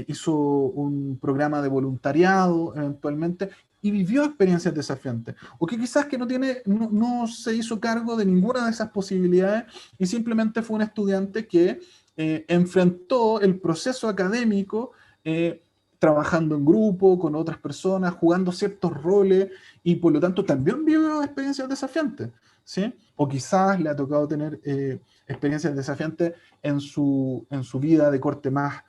hizo un programa de voluntariado eventualmente y vivió experiencias desafiantes, o que quizás que no se hizo cargo de ninguna de esas posibilidades y simplemente fue un estudiante que enfrentó el proceso académico trabajando en grupo, con otras personas, jugando ciertos roles y por lo tanto también vivió experiencias desafiantes, ¿sí? O quizás le ha tocado tener experiencias desafiantes en su vida de corte más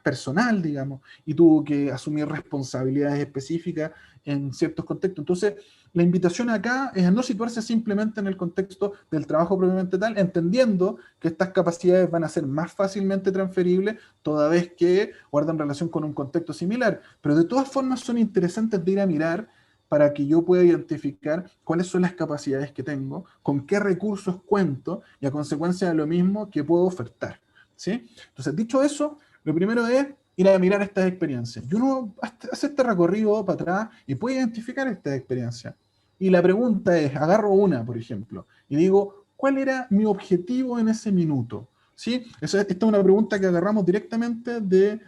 personal, digamos, y tuvo que asumir responsabilidades específicas en ciertos contextos. Entonces, la invitación acá es a no situarse simplemente en el contexto del trabajo propiamente tal, entendiendo que estas capacidades van a ser más fácilmente transferibles toda vez que guardan relación con un contexto similar, pero de todas formas son interesantes de ir a mirar para que yo pueda identificar cuáles son las capacidades que tengo, con qué recursos cuento y a consecuencia de lo mismo que puedo ofertar, ¿sí? Entonces, dicho eso, lo primero es ir a mirar estas experiencias. Y uno hace este recorrido para atrás y puede identificar estas experiencias. Y la pregunta es, agarro una, por ejemplo, y digo, ¿cuál era mi objetivo en ese minuto? ¿Sí? Esta es una pregunta que agarramos directamente de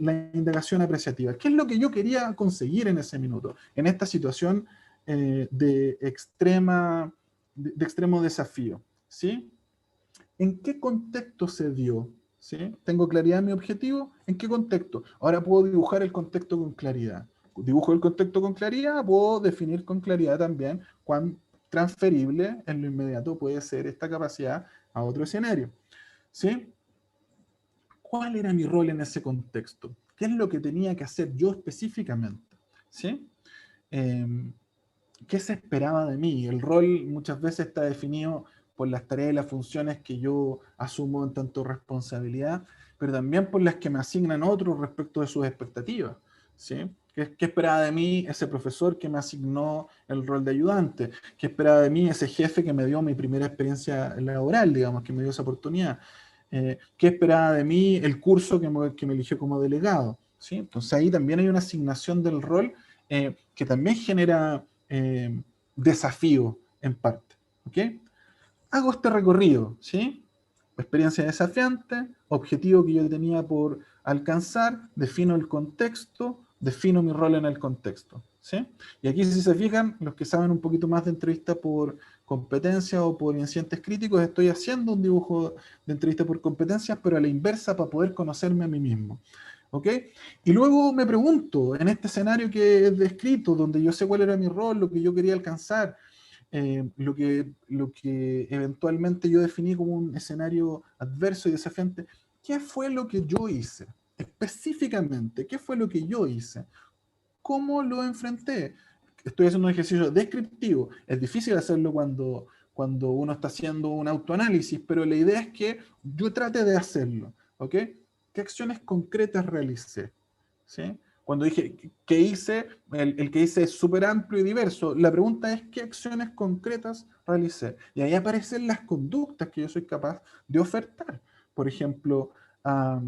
la indagación apreciativa. ¿Qué es lo que yo quería conseguir en ese minuto, en esta situación de extremo desafío? ¿Sí? ¿En qué contexto se dio? ¿Sí? ¿Tengo claridad en mi objetivo? ¿En qué contexto? Ahora puedo dibujar el contexto con claridad. Dibujo el contexto con claridad, puedo definir con claridad también transferible en lo inmediato puede ser esta capacidad a otro escenario. ¿Sí? ¿Cuál era mi rol en ese contexto? ¿Qué es lo que tenía que hacer yo específicamente? ¿Sí? ¿Qué se esperaba de mí? El rol muchas veces está definido por las tareas y las funciones que yo asumo en tanto responsabilidad, pero también por las que me asignan otros respecto de sus expectativas. ¿Sí? ¿Qué esperaba de mí ese profesor que me asignó el rol de ayudante? ¿Qué esperaba de mí ese jefe que me dio mi primera experiencia laboral, digamos, que me dio esa oportunidad? ¿Qué esperaba de mí el curso que me eligió como delegado? ¿Sí? Entonces ahí también hay una asignación del rol que también genera desafío en parte. ¿Ok? Hago este recorrido, ¿sí? Experiencia desafiante, objetivo que yo tenía por alcanzar, defino el contexto, defino mi rol en el contexto, ¿sí? Y aquí, si se fijan, los que saben un poquito más de entrevista por competencia o por incidentes críticos, estoy haciendo un dibujo de entrevista por competencias, pero a la inversa para poder conocerme a mí mismo. ¿Ok? Y luego me pregunto, en este escenario que he descrito, donde yo sé cuál era mi rol, lo que yo quería alcanzar, lo que eventualmente yo definí como un escenario adverso y desafiante, ¿qué fue lo que yo hice? Específicamente, ¿qué fue lo que yo hice? ¿Cómo lo enfrenté? Estoy haciendo un ejercicio descriptivo. Es difícil hacerlo cuando uno está haciendo un autoanálisis, pero la idea es que yo trate de hacerlo. ¿Ok? ¿Qué acciones concretas realicé? ¿Sí? Cuando dije qué hice, el que hice es súper amplio y diverso. La pregunta es qué acciones concretas realicé. Y ahí aparecen las conductas que yo soy capaz de ofertar. Por ejemplo, a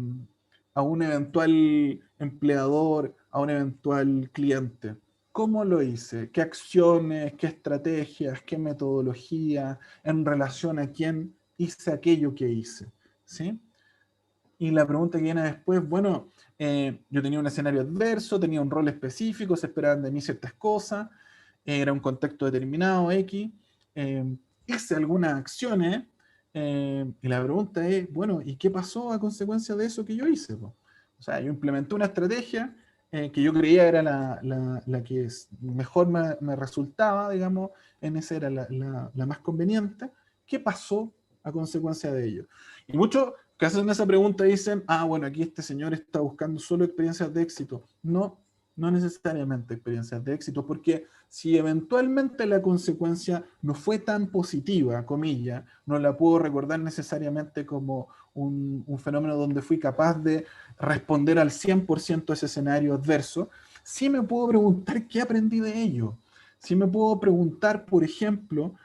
un eventual empleador, a un eventual cliente. ¿Cómo lo hice? ¿Qué acciones, qué estrategias, qué metodología en relación a quién hice aquello que hice? ¿Sí? Y la pregunta que viene después, bueno, yo tenía un escenario adverso, tenía un rol específico, se esperaban de mí ciertas cosas, era un contexto determinado, X, hice algunas acciones, y la pregunta es, bueno, ¿y qué pasó a consecuencia de eso que yo hice, po? O sea, yo implementé una estrategia que yo creía era la que mejor me resultaba, digamos, en esa era la más conveniente. ¿Qué pasó a consecuencia de ello? Y muchos que hacen esa pregunta dicen, bueno, aquí este señor está buscando solo experiencias de éxito. No, no necesariamente experiencias de éxito, porque si eventualmente la consecuencia no fue tan positiva, comilla, no la puedo recordar necesariamente como un fenómeno donde fui capaz de responder al 100% a ese escenario adverso, sí me puedo preguntar qué aprendí de ello. Sí me puedo preguntar, por ejemplo,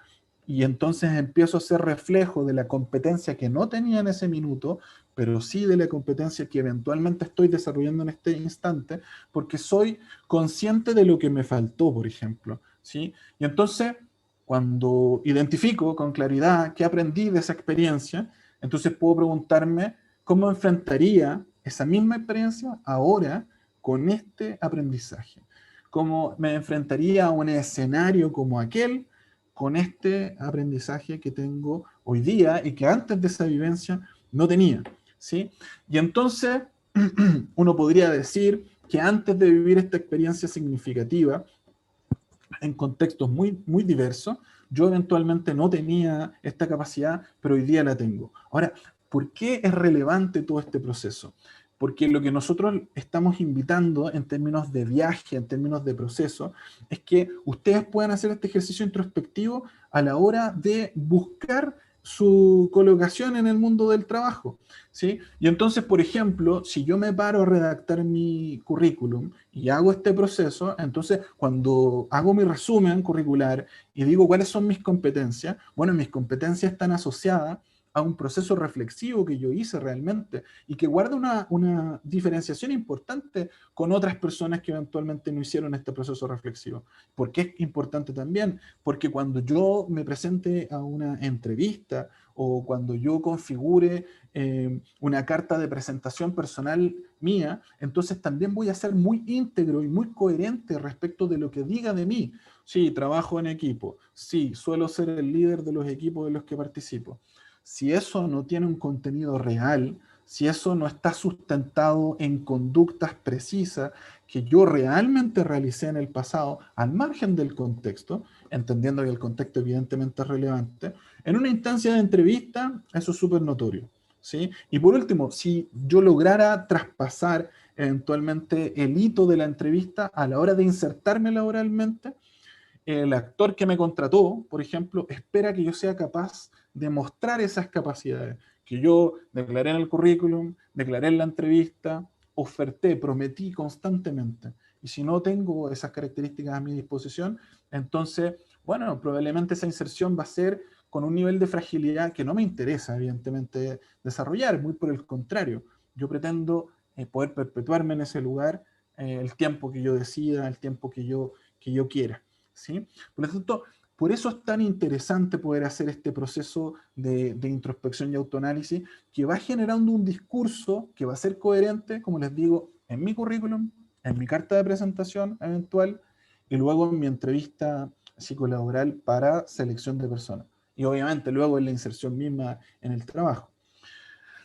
y entonces empiezo a hacer reflejo de la competencia que no tenía en ese minuto, pero sí de la competencia que eventualmente estoy desarrollando en este instante, porque soy consciente de lo que me faltó, por ejemplo, ¿sí? Y entonces, cuando identifico con claridad qué aprendí de esa experiencia, entonces puedo preguntarme cómo enfrentaría esa misma experiencia ahora con este aprendizaje. ¿Cómo me enfrentaría a un escenario como aquel con este aprendizaje que tengo hoy día y que antes de esa vivencia no tenía? ¿Sí? Y entonces uno podría decir que antes de vivir esta experiencia significativa, en contextos muy, muy diversos, yo eventualmente no tenía esta capacidad, pero hoy día la tengo. Ahora, ¿por qué es relevante todo este proceso? Porque lo que nosotros estamos invitando en términos de viaje, en términos de proceso, es que ustedes puedan hacer este ejercicio introspectivo a la hora de buscar su colocación en el mundo del trabajo, ¿sí? Y entonces, por ejemplo, si yo me paro a redactar mi currículum y hago este proceso, entonces cuando hago mi resumen curricular y digo cuáles son mis competencias, bueno, mis competencias están asociadas a un proceso reflexivo que yo hice realmente y que guarda una diferenciación importante con otras personas que eventualmente no hicieron este proceso reflexivo. ¿Por qué es importante también? Porque cuando yo me presente a una entrevista o cuando yo configure una carta de presentación personal mía, entonces también voy a ser muy íntegro y muy coherente respecto de lo que diga de mí. Sí, trabajo en equipo. Sí, suelo ser el líder de los equipos de los que participo. Si eso no tiene un contenido real, si eso no está sustentado en conductas precisas que yo realmente realicé en el pasado, al margen del contexto, entendiendo que el contexto evidentemente es relevante. En una instancia de entrevista, eso es súper notorio, ¿sí? Y por último, si yo lograra traspasar eventualmente el hito de la entrevista a la hora de insertarme laboralmente, el actor que me contrató, por ejemplo, espera que yo sea capaz de mostrar esas capacidades, que yo declaré en el currículum, declaré en la entrevista, oferté, prometí constantemente. Y si no tengo esas características a mi disposición, entonces, bueno, probablemente esa inserción va a ser con un nivel de fragilidad que no me interesa, evidentemente, desarrollar. Muy por el contrario, yo pretendo poder perpetuarme en ese lugar el tiempo que yo decida, el tiempo que yo quiera. ¿Sí? Por lo tanto, por eso es tan interesante poder hacer este proceso de introspección y autoanálisis que va generando un discurso que va a ser coherente, como les digo, en mi currículum, en mi carta de presentación eventual y luego en mi entrevista psicolaboral para selección de personas. Y obviamente luego en la inserción misma en el trabajo.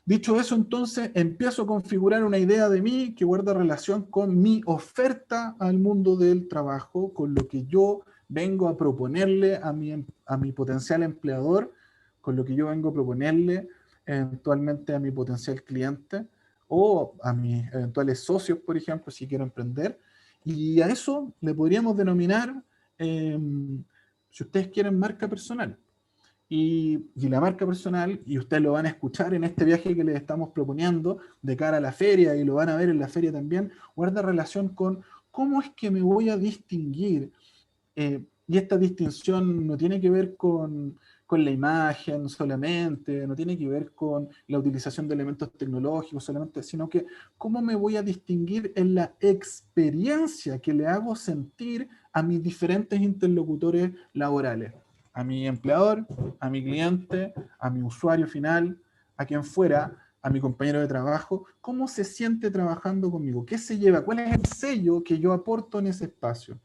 Dicho eso, entonces empiezo a configurar una idea de mí que guarda relación con mi oferta al mundo del trabajo, con lo que yo vengo a proponerle a mi potencial empleador, con lo que yo vengo a proponerle eventualmente a mi potencial cliente o a mis eventuales socios, por ejemplo, si quiero emprender. Y a eso le podríamos denominar, si ustedes quieren, marca personal. Y la marca personal, y ustedes lo van a escuchar en este viaje que les estamos proponiendo de cara a la feria, y lo van a ver en la feria también, guarda relación con cómo es que me voy a distinguir. Y esta distinción no tiene que ver con la imagen solamente, no tiene que ver con la utilización de elementos tecnológicos solamente, sino que cómo me voy a distinguir en la experiencia que le hago sentir a mis diferentes interlocutores laborales, a mi empleador, a mi cliente, a mi usuario final, a quien fuera, a mi compañero de trabajo, cómo se siente trabajando conmigo, qué se lleva, cuál es el sello que yo aporto en ese espacio.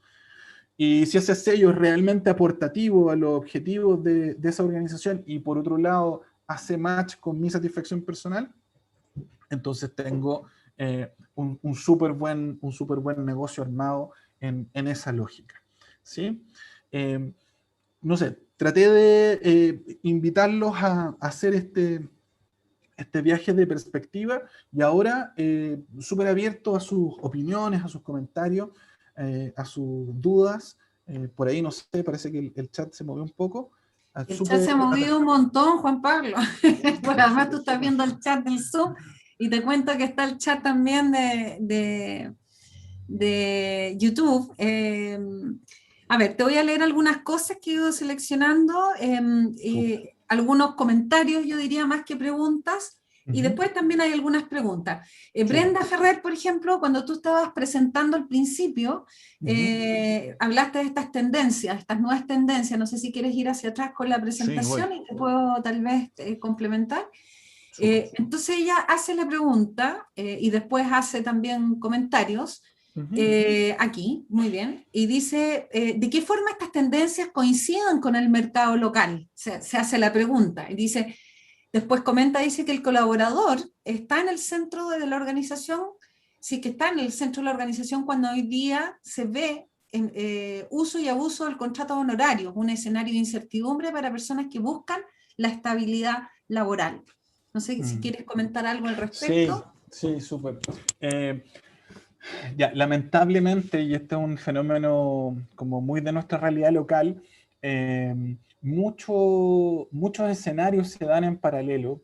Y si ese sello es realmente aportativo a los objetivos de esa organización y por otro lado hace match con mi satisfacción personal, entonces tengo un súper buen negocio armado en esa lógica. ¿Sí? No sé, traté de invitarlos a hacer este viaje de perspectiva y ahora súper abierto a sus opiniones, a sus comentarios, a sus dudas. Por ahí, no sé, parece que el chat se movió un poco. El chat se ha movido un montón, Juan Pablo. Bueno, además tú estás viendo el chat del Zoom y te cuento que está el chat también de YouTube. A ver, te voy a leer algunas cosas que he ido seleccionando, algunos comentarios, yo diría más que preguntas, y después también hay algunas preguntas. Brenda Ferrer, por ejemplo, cuando tú estabas presentando al principio, hablaste de estas tendencias, estas nuevas tendencias, no sé si quieres ir hacia atrás con la presentación y te puedo tal vez complementar. Entonces ella hace la pregunta y después hace también comentarios. Aquí, muy bien, y dice, ¿de qué forma estas tendencias coinciden con el mercado local? Se hace la pregunta, y dice, después comenta, dice que el colaborador está en el centro de la organización, sí que está en el centro de la organización cuando hoy día se ve en, uso y abuso del contrato honorario, un escenario de incertidumbre para personas que buscan la estabilidad laboral. No sé si quieres comentar algo al respecto. Sí, súper. Ya, lamentablemente, y este es un fenómeno como muy de nuestra realidad local, muchos escenarios se dan en paralelo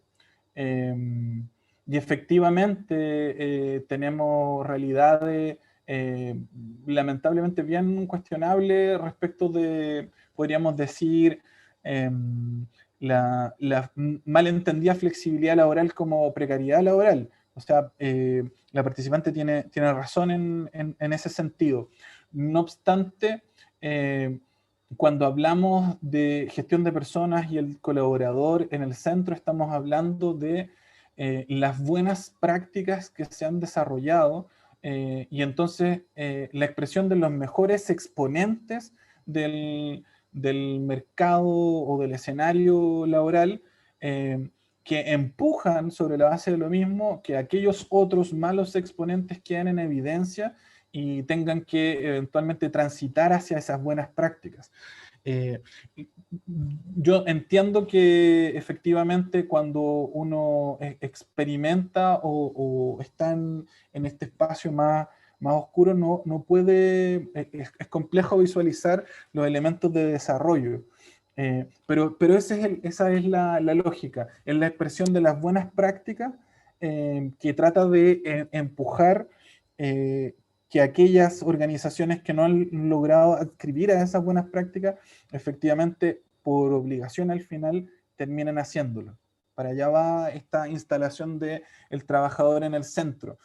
y efectivamente tenemos realidades lamentablemente bien cuestionables respecto de, podríamos decir, la malentendida flexibilidad laboral como precariedad laboral. O sea, la participante tiene razón en ese sentido. No obstante, cuando hablamos de gestión de personas y el colaborador en el centro, estamos hablando de las buenas prácticas que se han desarrollado y entonces la expresión de los mejores exponentes del mercado o del escenario laboral que empujan sobre la base de lo mismo que aquellos otros malos exponentes queden en evidencia y tengan que eventualmente transitar hacia esas buenas prácticas. Yo entiendo que efectivamente cuando uno experimenta o está en este espacio más oscuro, no puede, es complejo visualizar los elementos de desarrollo. Pero esa es la lógica, es la expresión de las buenas prácticas que trata de empujar que aquellas organizaciones que no han logrado adscribir a esas buenas prácticas, efectivamente, por obligación al final, terminen haciéndolo. Para allá va esta instalación de el trabajador en el centro.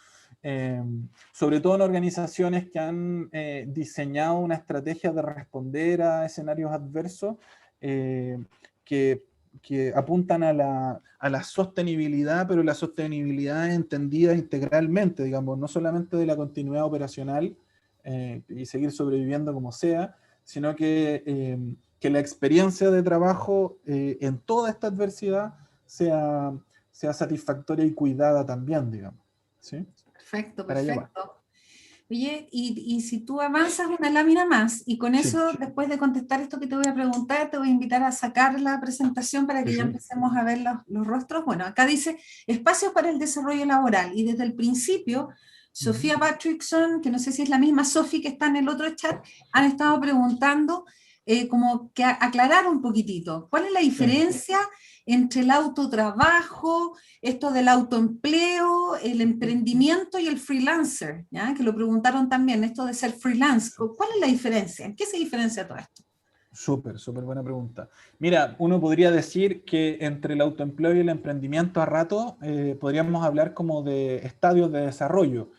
Sobre todo en organizaciones que han diseñado una estrategia de responder a escenarios adversos que, que apuntan a la sostenibilidad, pero la sostenibilidad entendida integralmente, digamos, no solamente de la continuidad operacional y seguir sobreviviendo como sea, sino que la experiencia de trabajo en toda esta adversidad sea satisfactoria y cuidada también, digamos. ¿Sí? Perfecto, Para allá va. perfecto. Oye, y si tú avanzas una lámina más, y con Sí. eso, después de contestar esto que te voy a preguntar, te voy a invitar a sacar la presentación para que ya empecemos a ver los rostros. Bueno, acá dice, espacios para el desarrollo laboral, y desde el principio, Sofía Patrickson, que no sé si es la misma Sofi que está en el otro chat, han estado preguntando como que aclarar un poquitito, ¿cuál es la diferencia entre el autotrabajo, esto del autoempleo, el emprendimiento y el freelancer? ¿Ya? Que lo preguntaron también, esto de ser freelance. ¿Cuál es la diferencia? ¿En qué se diferencia todo esto? Súper, súper buena pregunta. Mira, uno podría decir que entre el autoempleo y el emprendimiento a rato podríamos hablar como de estadios de desarrollo,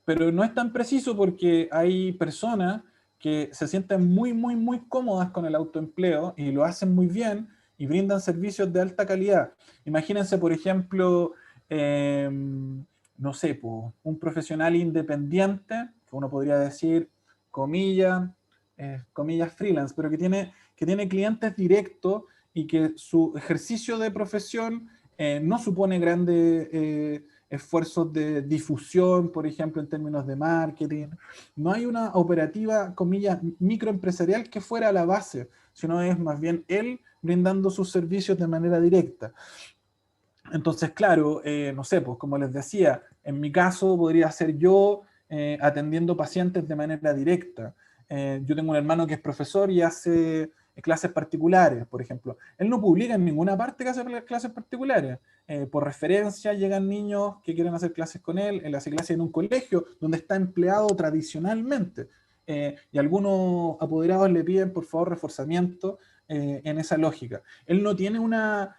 pero no es tan preciso porque hay personas que se sienten muy, muy, muy cómodas con el autoempleo y lo hacen muy bien y brindan servicios de alta calidad. Imagínense, por ejemplo, no sé, po, un profesional independiente, que uno podría decir, comillas freelance, pero que tiene clientes directos y que su ejercicio de profesión no supone grandes esfuerzos de difusión, por ejemplo, en términos de marketing. No hay una operativa, comillas, microempresarial que fuera a la base, sino es más bien él brindando sus servicios de manera directa. Entonces, claro, no sé, pues como les decía, en mi caso podría ser yo atendiendo pacientes de manera directa. Yo tengo un hermano que es profesor y hace clases particulares, por ejemplo. Él no publica en ninguna parte que hace clases particulares. Por referencia llegan niños que quieren hacer clases con él. Él hace clases en un colegio donde está empleado tradicionalmente. Y algunos apoderados le piden, por favor, reforzamiento en esa lógica. Él no tiene una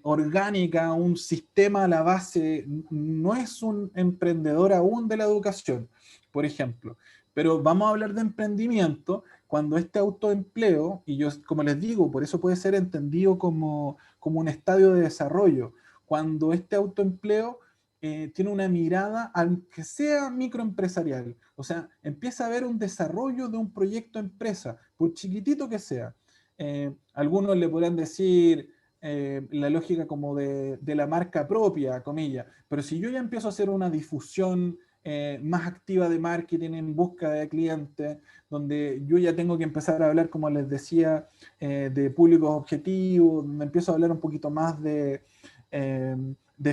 orgánica, un sistema a la base, no es un emprendedor aún de la educación, por ejemplo. Pero vamos a hablar de emprendimiento cuando este autoempleo, y yo, como les digo, por eso puede ser entendido como un estadio de desarrollo, cuando este autoempleo tiene una mirada, aunque sea microempresarial, o sea, empieza a haber un desarrollo de un proyecto empresa, por chiquitito que sea. Algunos le podrán decir, la lógica como de la marca propia, comillas. Pero si yo ya empiezo a hacer una difusión más activa de marketing en busca de clientes, donde yo ya tengo que empezar a hablar, como les decía, de públicos objetivos, donde empiezo a hablar un poquito más de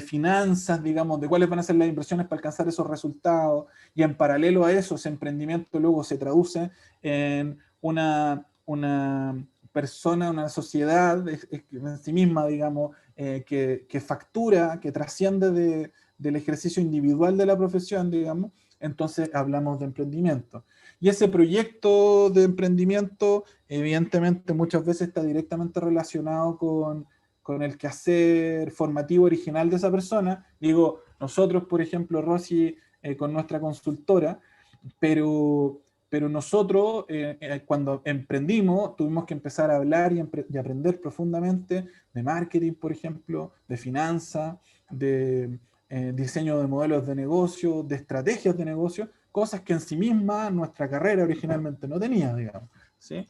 finanzas, digamos, de cuáles van a ser las inversiones para alcanzar esos resultados, y en paralelo a eso, ese emprendimiento luego se traduce en una persona, una sociedad en sí misma, digamos, que factura, que trasciende del ejercicio individual de la profesión, digamos, entonces hablamos de emprendimiento. Y ese proyecto de emprendimiento, evidentemente, muchas veces está directamente relacionado con el quehacer formativo original de esa persona. Digo, nosotros, por ejemplo, Rosy, con nuestra consultora, pero nosotros, cuando emprendimos, tuvimos que empezar a hablar y aprender profundamente de marketing, por ejemplo, de finanzas, de diseño de modelos de negocio, de estrategias de negocio, cosas que en sí misma nuestra carrera originalmente no tenía, digamos. ¿Sí?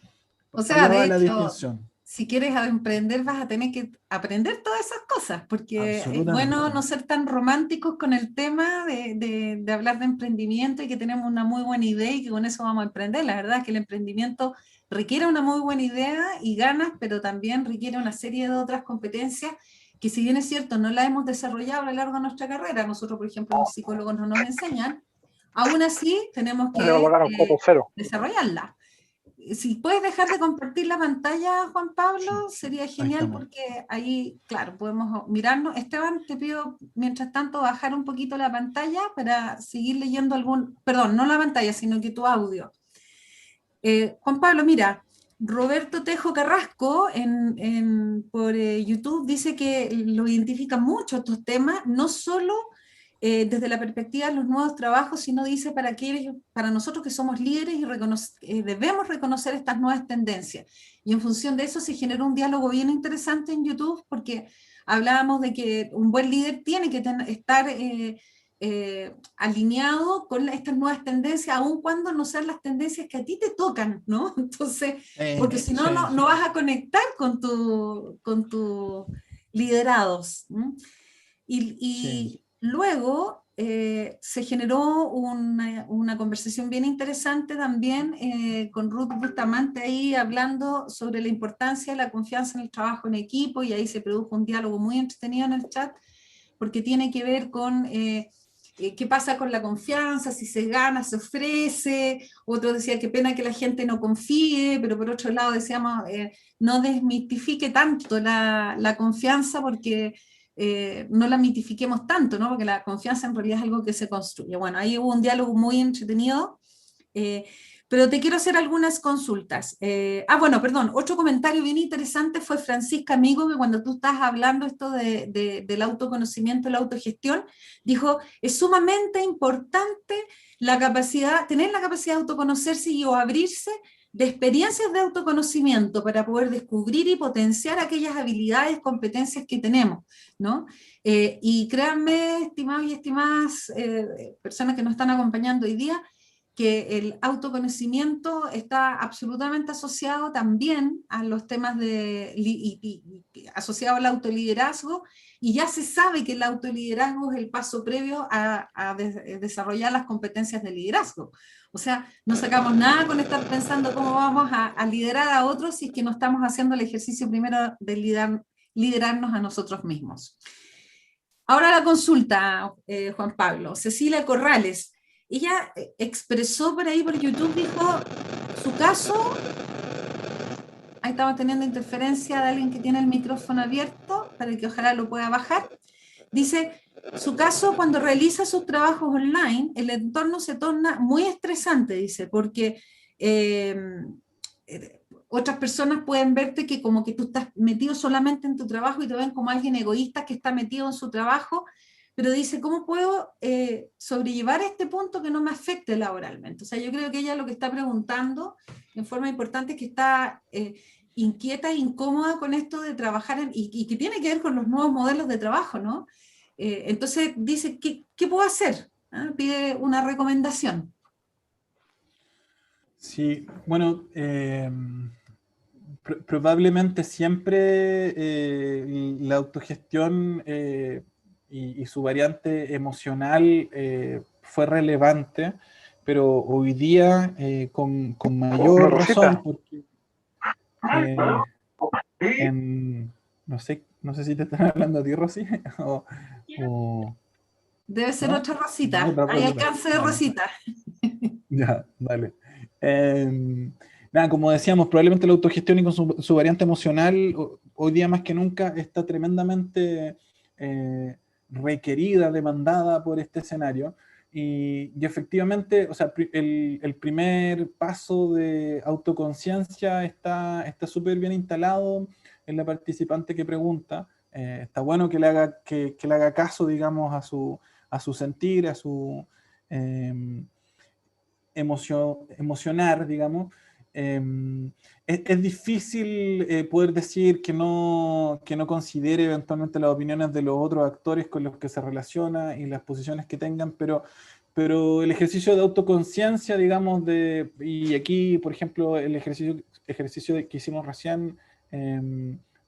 O Para sea, allá de va la hecho, distinción. si quieres emprender vas a tener que aprender todas esas cosas, porque es bueno Absolutamente. no ser tan románticos con el tema de hablar de emprendimiento y que tenemos una muy buena idea y que con eso vamos a emprender. La verdad es que el emprendimiento requiere una muy buena idea y ganas, pero también requiere una serie de otras competencias que, si bien es cierto, no las hemos desarrollado a lo largo de nuestra carrera, nosotros, por ejemplo, los psicólogos no nos enseñan, aún así tenemos que desarrollarla. Si puedes dejar de compartir la pantalla, Juan Pablo, sería genial, porque ahí, claro, podemos mirarnos. Esteban, te pido, mientras tanto, bajar un poquito la pantalla para seguir leyendo perdón, no la pantalla, sino que tu audio. Juan Pablo, mira, Roberto Tejo Carrasco por YouTube dice que lo identifica mucho estos temas, no solo desde la perspectiva de los nuevos trabajos, sino dice para nosotros que somos líderes y debemos reconocer estas nuevas tendencias. Y en función de eso se generó un diálogo bien interesante en YouTube, porque hablábamos de que un buen líder tiene que estar alineado con estas nuevas tendencias, aun cuando no sean las tendencias que a ti te tocan, ¿no? Entonces, porque si no, no vas a conectar con tus liderados. Y luego se generó una conversación bien interesante también con Ruth Bustamante ahí hablando sobre la importancia de la confianza en el trabajo en equipo, y ahí se produjo un diálogo muy entretenido en el chat, porque tiene que ver con qué pasa con la confianza, si se gana, se ofrece. Otro decía qué pena que la gente no confíe, pero por otro lado decíamos no desmitifique tanto la confianza, porque no la mitifiquemos tanto, ¿no? Porque la confianza en realidad es algo que se construye. Bueno, ahí hubo un diálogo muy entretenido, pero te quiero hacer algunas consultas. Bueno, perdón, otro comentario bien interesante fue Francisca Amigo, que cuando tú estás hablando esto del autoconocimiento, la autogestión, dijo, es sumamente importante tener la capacidad de autoconocerse y o abrirse de experiencias de autoconocimiento para poder descubrir y potenciar aquellas habilidades, competencias que tenemos, ¿no? Y créanme, estimados y estimadas personas que nos están acompañando hoy día, que el autoconocimiento está absolutamente asociado también a los temas asociado al autoliderazgo, y ya se sabe que el autoliderazgo es el paso previo a desarrollar las competencias de liderazgo. O sea, no sacamos nada con estar pensando cómo vamos a liderar a otros si es que no estamos haciendo el ejercicio primero de liderarnos a nosotros mismos. Ahora la consulta, Juan Pablo. Cecilia Corrales, ella expresó por ahí por YouTube, dijo su caso, ahí estamos teniendo interferencia de alguien que tiene el micrófono abierto, para que ojalá lo pueda bajar. Dice, su caso, cuando realiza sus trabajos online, el entorno se torna muy estresante, dice, porque otras personas pueden verte que como que tú estás metido solamente en tu trabajo y te ven como alguien egoísta que está metido en su trabajo, pero dice, ¿cómo puedo sobrellevar este punto que no me afecte laboralmente? O sea, yo creo que ella lo que está preguntando en forma importante es que está inquieta e incómoda con esto de trabajar y que tiene que ver con los nuevos modelos de trabajo, ¿no? Entonces dice, ¿qué puedo hacer? ¿Ah? Pide una recomendación. Sí, bueno, probablemente siempre la autogestión y su variante emocional fue relevante, pero hoy día con mayor razón, porque no sé si te están hablando a ti, Rosy, o Debe ser ¿no? otra Rosita, No, hay alcance de Rosita. Ya, dale. Nada, como decíamos, probablemente la autogestión y con su variante emocional, hoy día más que nunca está tremendamente requerida, demandada por este escenario. Y efectivamente, o sea, el primer paso de autoconciencia está súper bien instalado en la participante que pregunta. Está bueno que le haga caso, digamos, a su sentir, a su emocionar, digamos. Es difícil poder decir que no considere eventualmente las opiniones de los otros actores con los que se relaciona y las posiciones que tengan, pero el ejercicio de autoconciencia, digamos, y aquí, por ejemplo, el ejercicio que hicimos recién,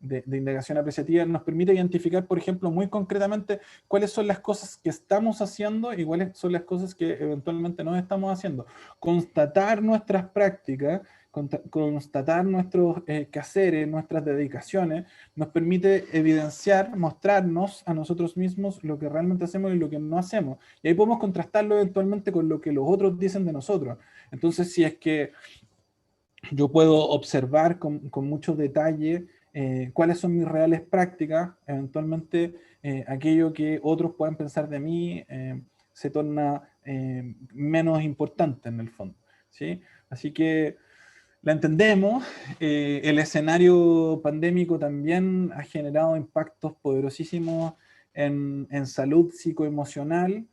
de indagación apreciativa, nos permite identificar, por ejemplo, muy concretamente cuáles son las cosas que estamos haciendo y cuáles son las cosas que eventualmente no estamos haciendo. Constatar nuestras prácticas constatar nuestros quehaceres, nuestras dedicaciones, nos permite evidenciar, mostrarnos a nosotros mismos lo que realmente hacemos y lo que no hacemos. Y ahí podemos contrastarlo eventualmente con lo que los otros dicen de nosotros. Entonces, si es que yo puedo observar con mucho detalle cuáles son mis reales prácticas, eventualmente aquello que otros puedan pensar de mí se torna menos importante en el fondo, ¿sí? Así que la entendemos. El escenario pandémico también ha generado impactos poderosísimos en salud psicoemocional.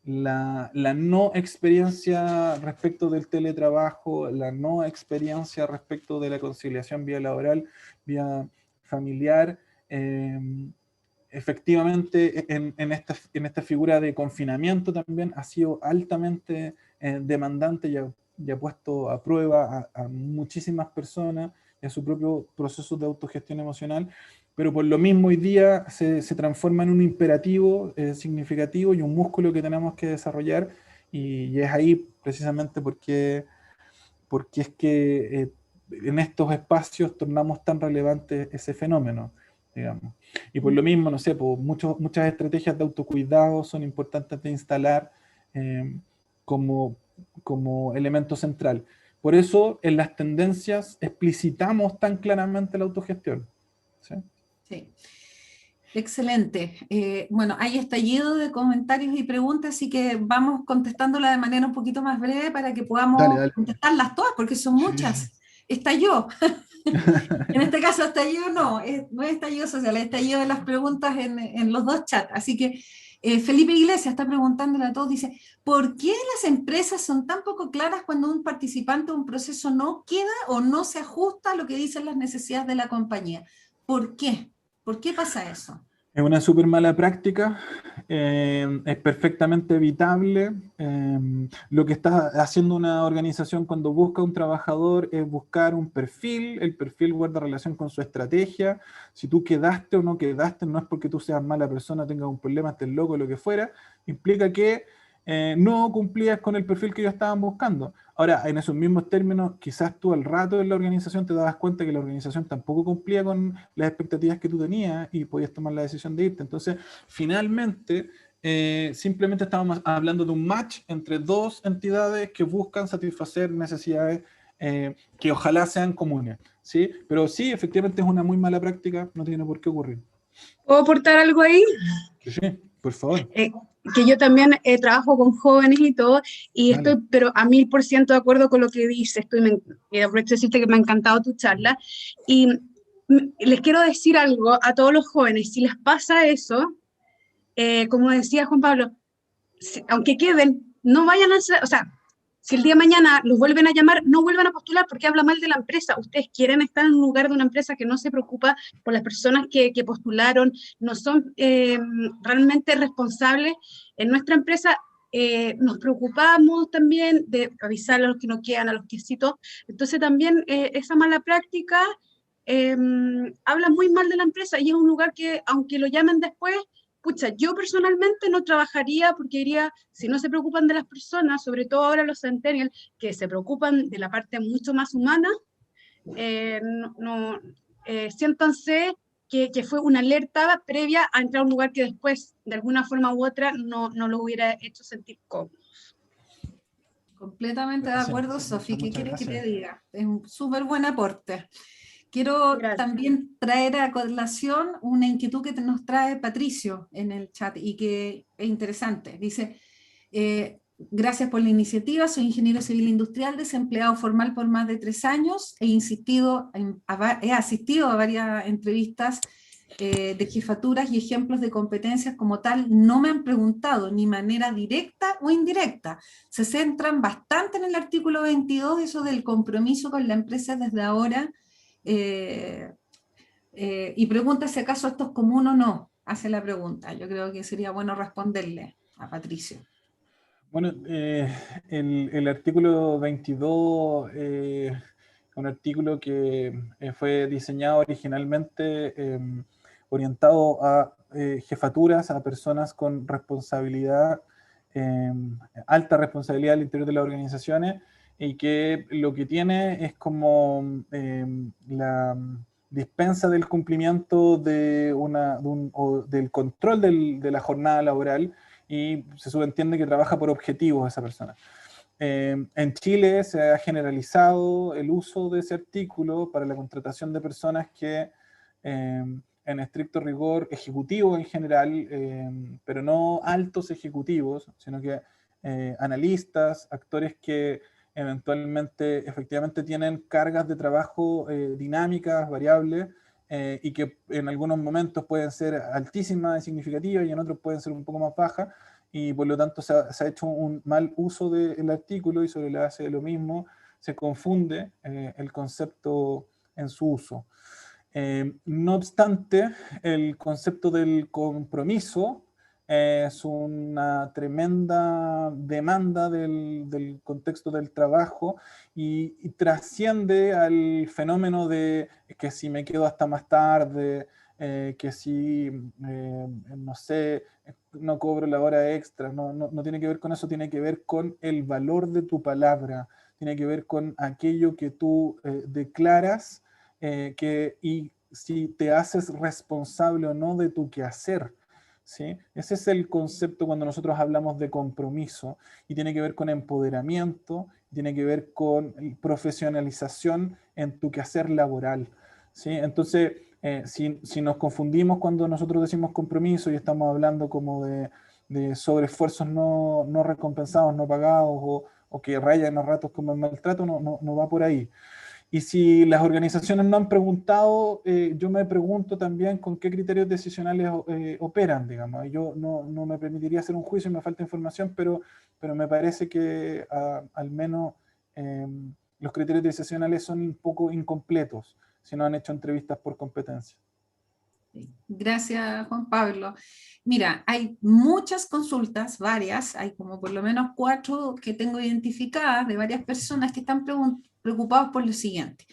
La no experiencia respecto del teletrabajo, la no experiencia respecto de la conciliación vía laboral, vía familiar, efectivamente en esta figura de confinamiento también ha sido altamente demandante y ha puesto a prueba a muchísimas personas y a su propio proceso de autogestión emocional, pero por lo mismo hoy día se transforma en un imperativo significativo y un músculo que tenemos que desarrollar, y es ahí precisamente porque es que en estos espacios tornamos tan relevante ese fenómeno, digamos. Y por lo mismo, no sé, pues muchas estrategias de autocuidado son importantes de instalar como, como elemento central. Por eso en las tendencias explicitamos tan claramente la autogestión. ¿Sí? Sí. Excelente. Bueno, hay estallido de comentarios y preguntas, así que vamos contestándolas de manera un poquito más breve para que podamos Dale. contestarlas todas, porque son muchas. Estalló. En este caso, estallido no es estallido social, es estallido de las preguntas en los dos chats. Así que Felipe Iglesias está preguntándole a todos, dice, ¿por qué las empresas son tan poco claras cuando un participante de un proceso no queda o no se ajusta a lo que dicen las necesidades de la compañía? ¿Por qué? ¿Por qué pasa eso? Es una súper mala práctica, es perfectamente evitable. Lo que está haciendo una organización cuando busca un trabajador es buscar un perfil, el perfil guarda relación con su estrategia. Si tú quedaste o no quedaste, no es porque tú seas mala persona, tengas un problema, estés loco, lo que fuera, implica que no cumplías con el perfil que ellos estaban buscando. Ahora, en esos mismos términos, quizás tú al rato en la organización te dabas cuenta que la organización tampoco cumplía con las expectativas que tú tenías y podías tomar la decisión de irte. Entonces, finalmente, simplemente estábamos hablando de un match entre dos entidades que buscan satisfacer necesidades que ojalá sean comunes, ¿sí? Pero sí, efectivamente es una muy mala práctica, no tiene por qué ocurrir. ¿Puedo aportar algo ahí? Sí, por favor. Que yo también trabajo con jóvenes y todo, y Dale. estoy pero a 1000% de acuerdo con lo que dices. Aprovecho de decirte que me ha encantado tu charla, y les quiero decir algo a todos los jóvenes: si les pasa eso, como decía Juan Pablo, aunque queden, no vayan a hacer, o sea, si el día de mañana los vuelven a llamar, no vuelvan a postular porque habla mal de la empresa. Ustedes quieren estar en un lugar de una empresa que no se preocupa por las personas que postularon, no son realmente responsables. En nuestra empresa nos preocupamos también de avisar a los que no quedan, a los que sí. Entonces también esa mala práctica habla muy mal de la empresa, y es un lugar que, aunque lo llamen después, pucha, yo personalmente no trabajaría, porque diría, si no se preocupan de las personas, sobre todo ahora los centennials, que se preocupan de la parte mucho más humana, siéntanse que fue una alerta previa a entrar a un lugar que después, de alguna forma u otra, no lo hubiera hecho sentir cómodo. Completamente de acuerdo, Sofi. ¿Qué quieres que te diga? Es un súper buen aporte. Quiero también traer a colación una inquietud que nos trae Patricio en el chat y que es interesante. Dice, gracias por la iniciativa, soy ingeniero civil industrial, desempleado formal por más de 3 años, he asistido a varias entrevistas de jefaturas y ejemplos de competencias como tal. No me han preguntado ni manera directa o indirecta. Se centran bastante en el artículo 22, eso del compromiso con la empresa desde ahora, y pregunta si acaso esto es común o no. Hace la pregunta. Yo creo que sería bueno responderle a Patricio. Bueno, el artículo 22 un artículo que fue diseñado originalmente orientado a jefaturas, a personas con responsabilidad, alta responsabilidad al interior de las organizaciones, y que lo que tiene es como la dispensa del cumplimiento o del control de la jornada laboral, y se subentiende que trabaja por objetivos esa persona. En Chile se ha generalizado el uso de ese artículo para la contratación de personas que, en estricto rigor, ejecutivos en general, pero no altos ejecutivos, sino que analistas, actores que eventualmente, efectivamente tienen cargas de trabajo dinámicas, variables, y que en algunos momentos pueden ser altísimas y significativas y en otros pueden ser un poco más bajas, y por lo tanto se ha hecho un mal uso del artículo y sobre la base de lo mismo se confunde el concepto en su uso. No obstante, el concepto del compromiso es una tremenda demanda del contexto del trabajo y trasciende al fenómeno de que si me quedo hasta más tarde, que si, no sé, no cobro la hora extra, no tiene que ver con eso, tiene que ver con el valor de tu palabra, tiene que ver con aquello que tú declaras, y si te haces responsable o no de tu quehacer, ¿sí? Ese es el concepto cuando nosotros hablamos de compromiso, y tiene que ver con empoderamiento, tiene que ver con profesionalización en tu quehacer laboral, ¿sí? Entonces, si nos confundimos cuando nosotros decimos compromiso y estamos hablando como de sobreesfuerzos no recompensados, no pagados, o que rayan los ratos como el maltrato, no va por ahí. Y si las organizaciones no han preguntado, yo me pregunto también con qué criterios decisionales operan, digamos. Yo no me permitiría hacer un juicio, me falta información, pero me parece que al menos los criterios decisionales son un poco incompletos si no han hecho entrevistas por competencia. Gracias, Juan Pablo. Mira, hay muchas consultas, varias, hay como por lo menos 4 que tengo identificadas de varias personas que están preocupados por lo siguiente.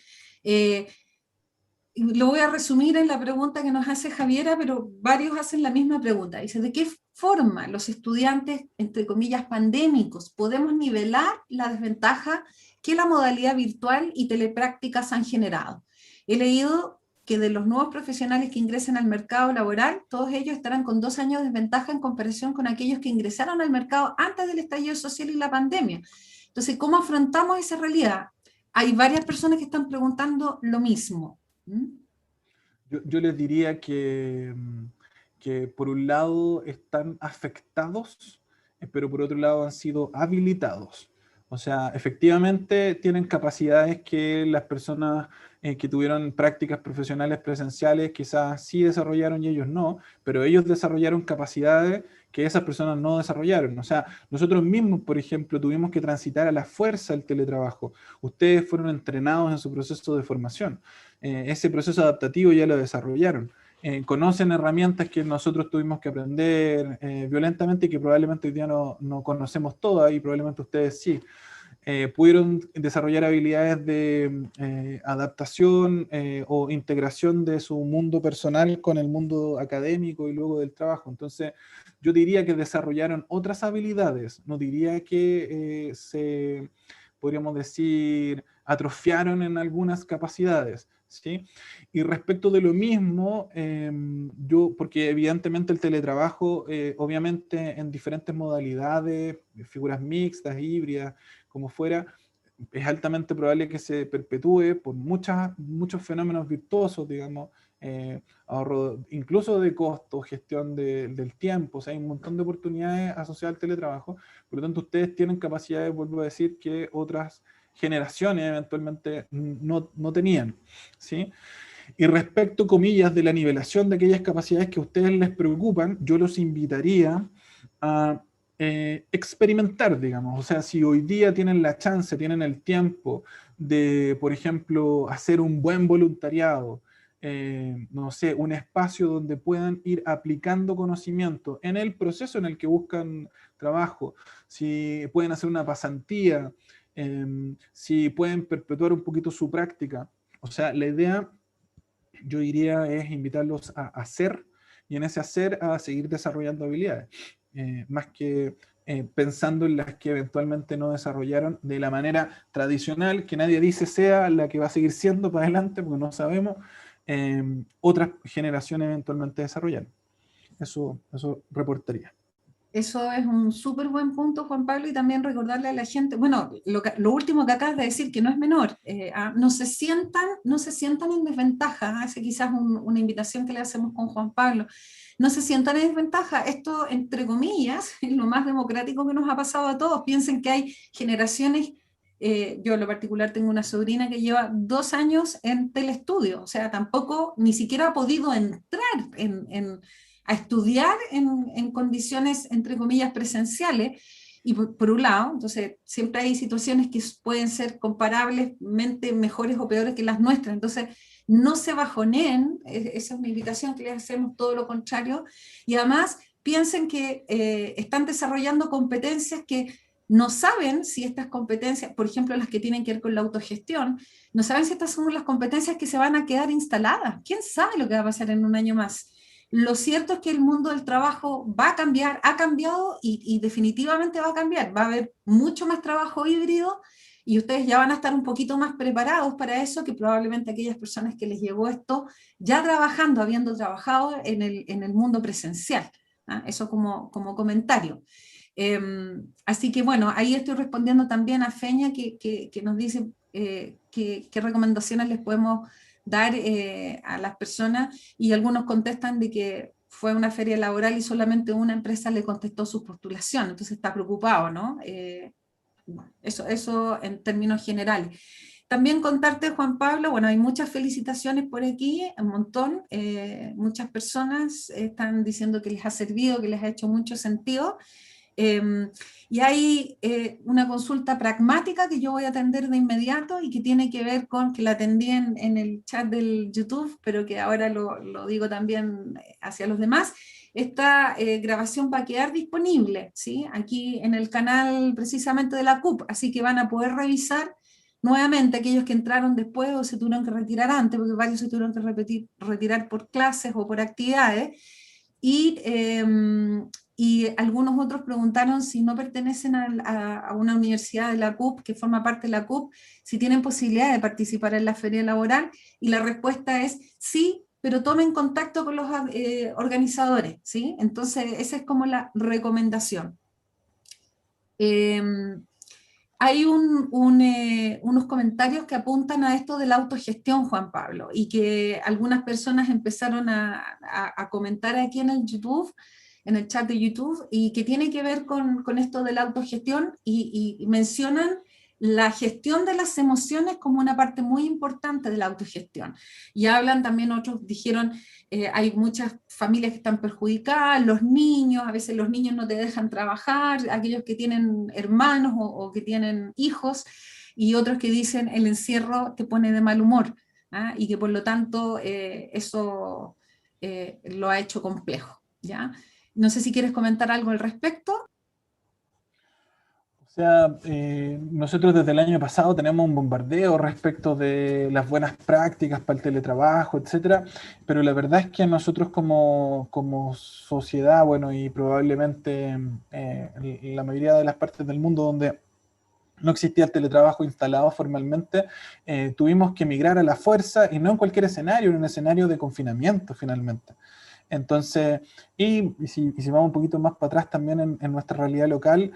Lo voy a resumir en la pregunta que nos hace Javiera, pero varios hacen la misma pregunta. Dice, ¿de qué forma los estudiantes, entre comillas, pandémicos, podemos nivelar la desventaja que la modalidad virtual y teleprácticas han generado? He leído que de los nuevos profesionales que ingresen al mercado laboral, todos ellos estarán con 2 años de desventaja en comparación con aquellos que ingresaron al mercado antes del estallido social y la pandemia. Entonces, ¿cómo afrontamos esa realidad? Hay varias personas que están preguntando lo mismo. Yo les diría que por un lado están afectados, pero por otro lado han sido habilitados. O sea, efectivamente tienen capacidades que las personas que tuvieron prácticas profesionales presenciales quizás sí desarrollaron y ellos no, pero ellos desarrollaron capacidades que esas personas no desarrollaron. O sea, nosotros mismos, por ejemplo, tuvimos que transitar a la fuerza el teletrabajo. Ustedes fueron entrenados en su proceso de formación. Ese proceso adaptativo ya lo desarrollaron. Conocen herramientas que nosotros tuvimos que aprender violentamente y que probablemente hoy día no conocemos todas, y probablemente ustedes sí. Pudieron desarrollar habilidades de adaptación o integración de su mundo personal con el mundo académico y luego del trabajo. Entonces, yo diría que desarrollaron otras habilidades, no diría que podríamos decir, atrofiaron en algunas capacidades, ¿sí? Y respecto de lo mismo, porque evidentemente el teletrabajo, obviamente en diferentes modalidades, figuras mixtas, híbridas, como fuera, es altamente probable que se perpetúe por muchos fenómenos virtuosos, digamos, ahorro incluso de costos, gestión del tiempo. O sea, hay un montón de oportunidades asociadas al teletrabajo. Por lo tanto, ustedes tienen capacidades, vuelvo a decir, que otras generaciones eventualmente no tenían, ¿sí? Y respecto, comillas, de la nivelación de aquellas capacidades que a ustedes les preocupan, yo los invitaría a experimentar, digamos. O sea, si hoy día tienen la chance, tienen el tiempo de, por ejemplo, hacer un buen voluntariado, no sé, un espacio donde puedan ir aplicando conocimiento en el proceso en el que buscan trabajo, si pueden hacer una pasantía, si pueden perpetuar un poquito su práctica. O sea, la idea, yo diría, es invitarlos a hacer, y en ese hacer a seguir desarrollando habilidades, más que pensando en las que eventualmente no desarrollaron de la manera tradicional, que nadie dice sea la que va a seguir siendo para adelante, porque no sabemos, otras generaciones eventualmente desarrollaron. Eso reportaría. Eso es un súper buen punto, Juan Pablo, y también recordarle a la gente, bueno, lo último que acabas de decir, que no es menor, no se sientan en desventaja, esa quizás una invitación que le hacemos con Juan Pablo, no se sientan en desventaja, esto entre comillas es lo más democrático que nos ha pasado a todos, piensen que hay generaciones, yo en lo particular tengo una sobrina que lleva 2 años en telestudio, o sea, tampoco, ni siquiera ha podido entrar a estudiar en condiciones, entre comillas, presenciales, y por un lado, entonces siempre hay situaciones que pueden ser comparablemente mejores o peores que las nuestras, entonces no se bajoneen, esa es una invitación que les hacemos, todo lo contrario, y además piensen que están desarrollando competencias que no saben si estas competencias, por ejemplo las que tienen que ver con la autogestión, no saben si estas son las competencias que se van a quedar instaladas, quién sabe lo que va a pasar en un año más. Lo cierto es que el mundo del trabajo va a cambiar, ha cambiado y definitivamente va a cambiar. Va a haber mucho más trabajo híbrido y ustedes ya van a estar un poquito más preparados para eso que probablemente aquellas personas que les llegó esto ya trabajando, habiendo trabajado en el mundo presencial. ¿Ah? Eso como comentario. Así que bueno, ahí estoy respondiendo también a Feña que nos dice qué recomendaciones les podemos dar a las personas, y algunos contestan de que fue una feria laboral y solamente una empresa le contestó su postulación, entonces está preocupado, ¿no? Eso en términos generales. También contarte, Juan Pablo, bueno, hay muchas felicitaciones por aquí, un montón, muchas personas están diciendo que les ha servido, que les ha hecho mucho sentido. Y hay una consulta pragmática que yo voy a atender de inmediato y que tiene que ver con, que la atendí en el chat del YouTube, pero que ahora lo digo también hacia los demás. Esta grabación va a quedar disponible, ¿sí? Aquí en el canal precisamente de la CUP, así que van a poder revisar nuevamente aquellos que entraron después o se tuvieron que retirar antes, porque varios se tuvieron que retirar por clases o por actividades. Y algunos otros preguntaron si no pertenecen a una universidad de la CUP, que forma parte de la CUP, si tienen posibilidad de participar en la feria laboral, y la respuesta es sí, pero tomen contacto con los organizadores, ¿sí? Entonces esa es como la recomendación. Hay unos comentarios que apuntan a esto de la autogestión, Juan Pablo, y que algunas personas empezaron a comentar aquí en el YouTube, en el chat de YouTube, y que tiene que ver con esto de la autogestión, y mencionan la gestión de las emociones como una parte muy importante de la autogestión. Y hablan también, otros dijeron, hay muchas familias que están perjudicadas, los niños, a veces los niños no te dejan trabajar, aquellos que tienen hermanos o que tienen hijos, y otros que dicen el encierro te pone de mal humor, ¿ah? Y que por lo tanto eso lo ha hecho complejo, ¿ya? No sé si quieres comentar algo al respecto. O sea, nosotros desde el año pasado tenemos un bombardeo respecto de las buenas prácticas para el teletrabajo, etcétera, pero la verdad es que nosotros como sociedad, bueno, y probablemente la mayoría de las partes del mundo donde no existía el teletrabajo instalado formalmente, tuvimos que migrar a la fuerza, y no en cualquier escenario, en un escenario de confinamiento finalmente. Entonces, si vamos un poquito más para atrás también en nuestra realidad local,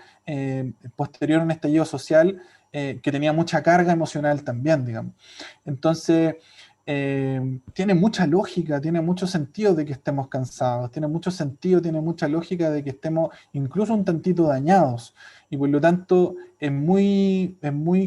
posterior a un estallido social que tenía mucha carga emocional también, digamos. Entonces, tiene mucha lógica, tiene mucho sentido de que estemos cansados, tiene mucho sentido, tiene mucha lógica de que estemos incluso un tantito dañados, y por lo tanto es muy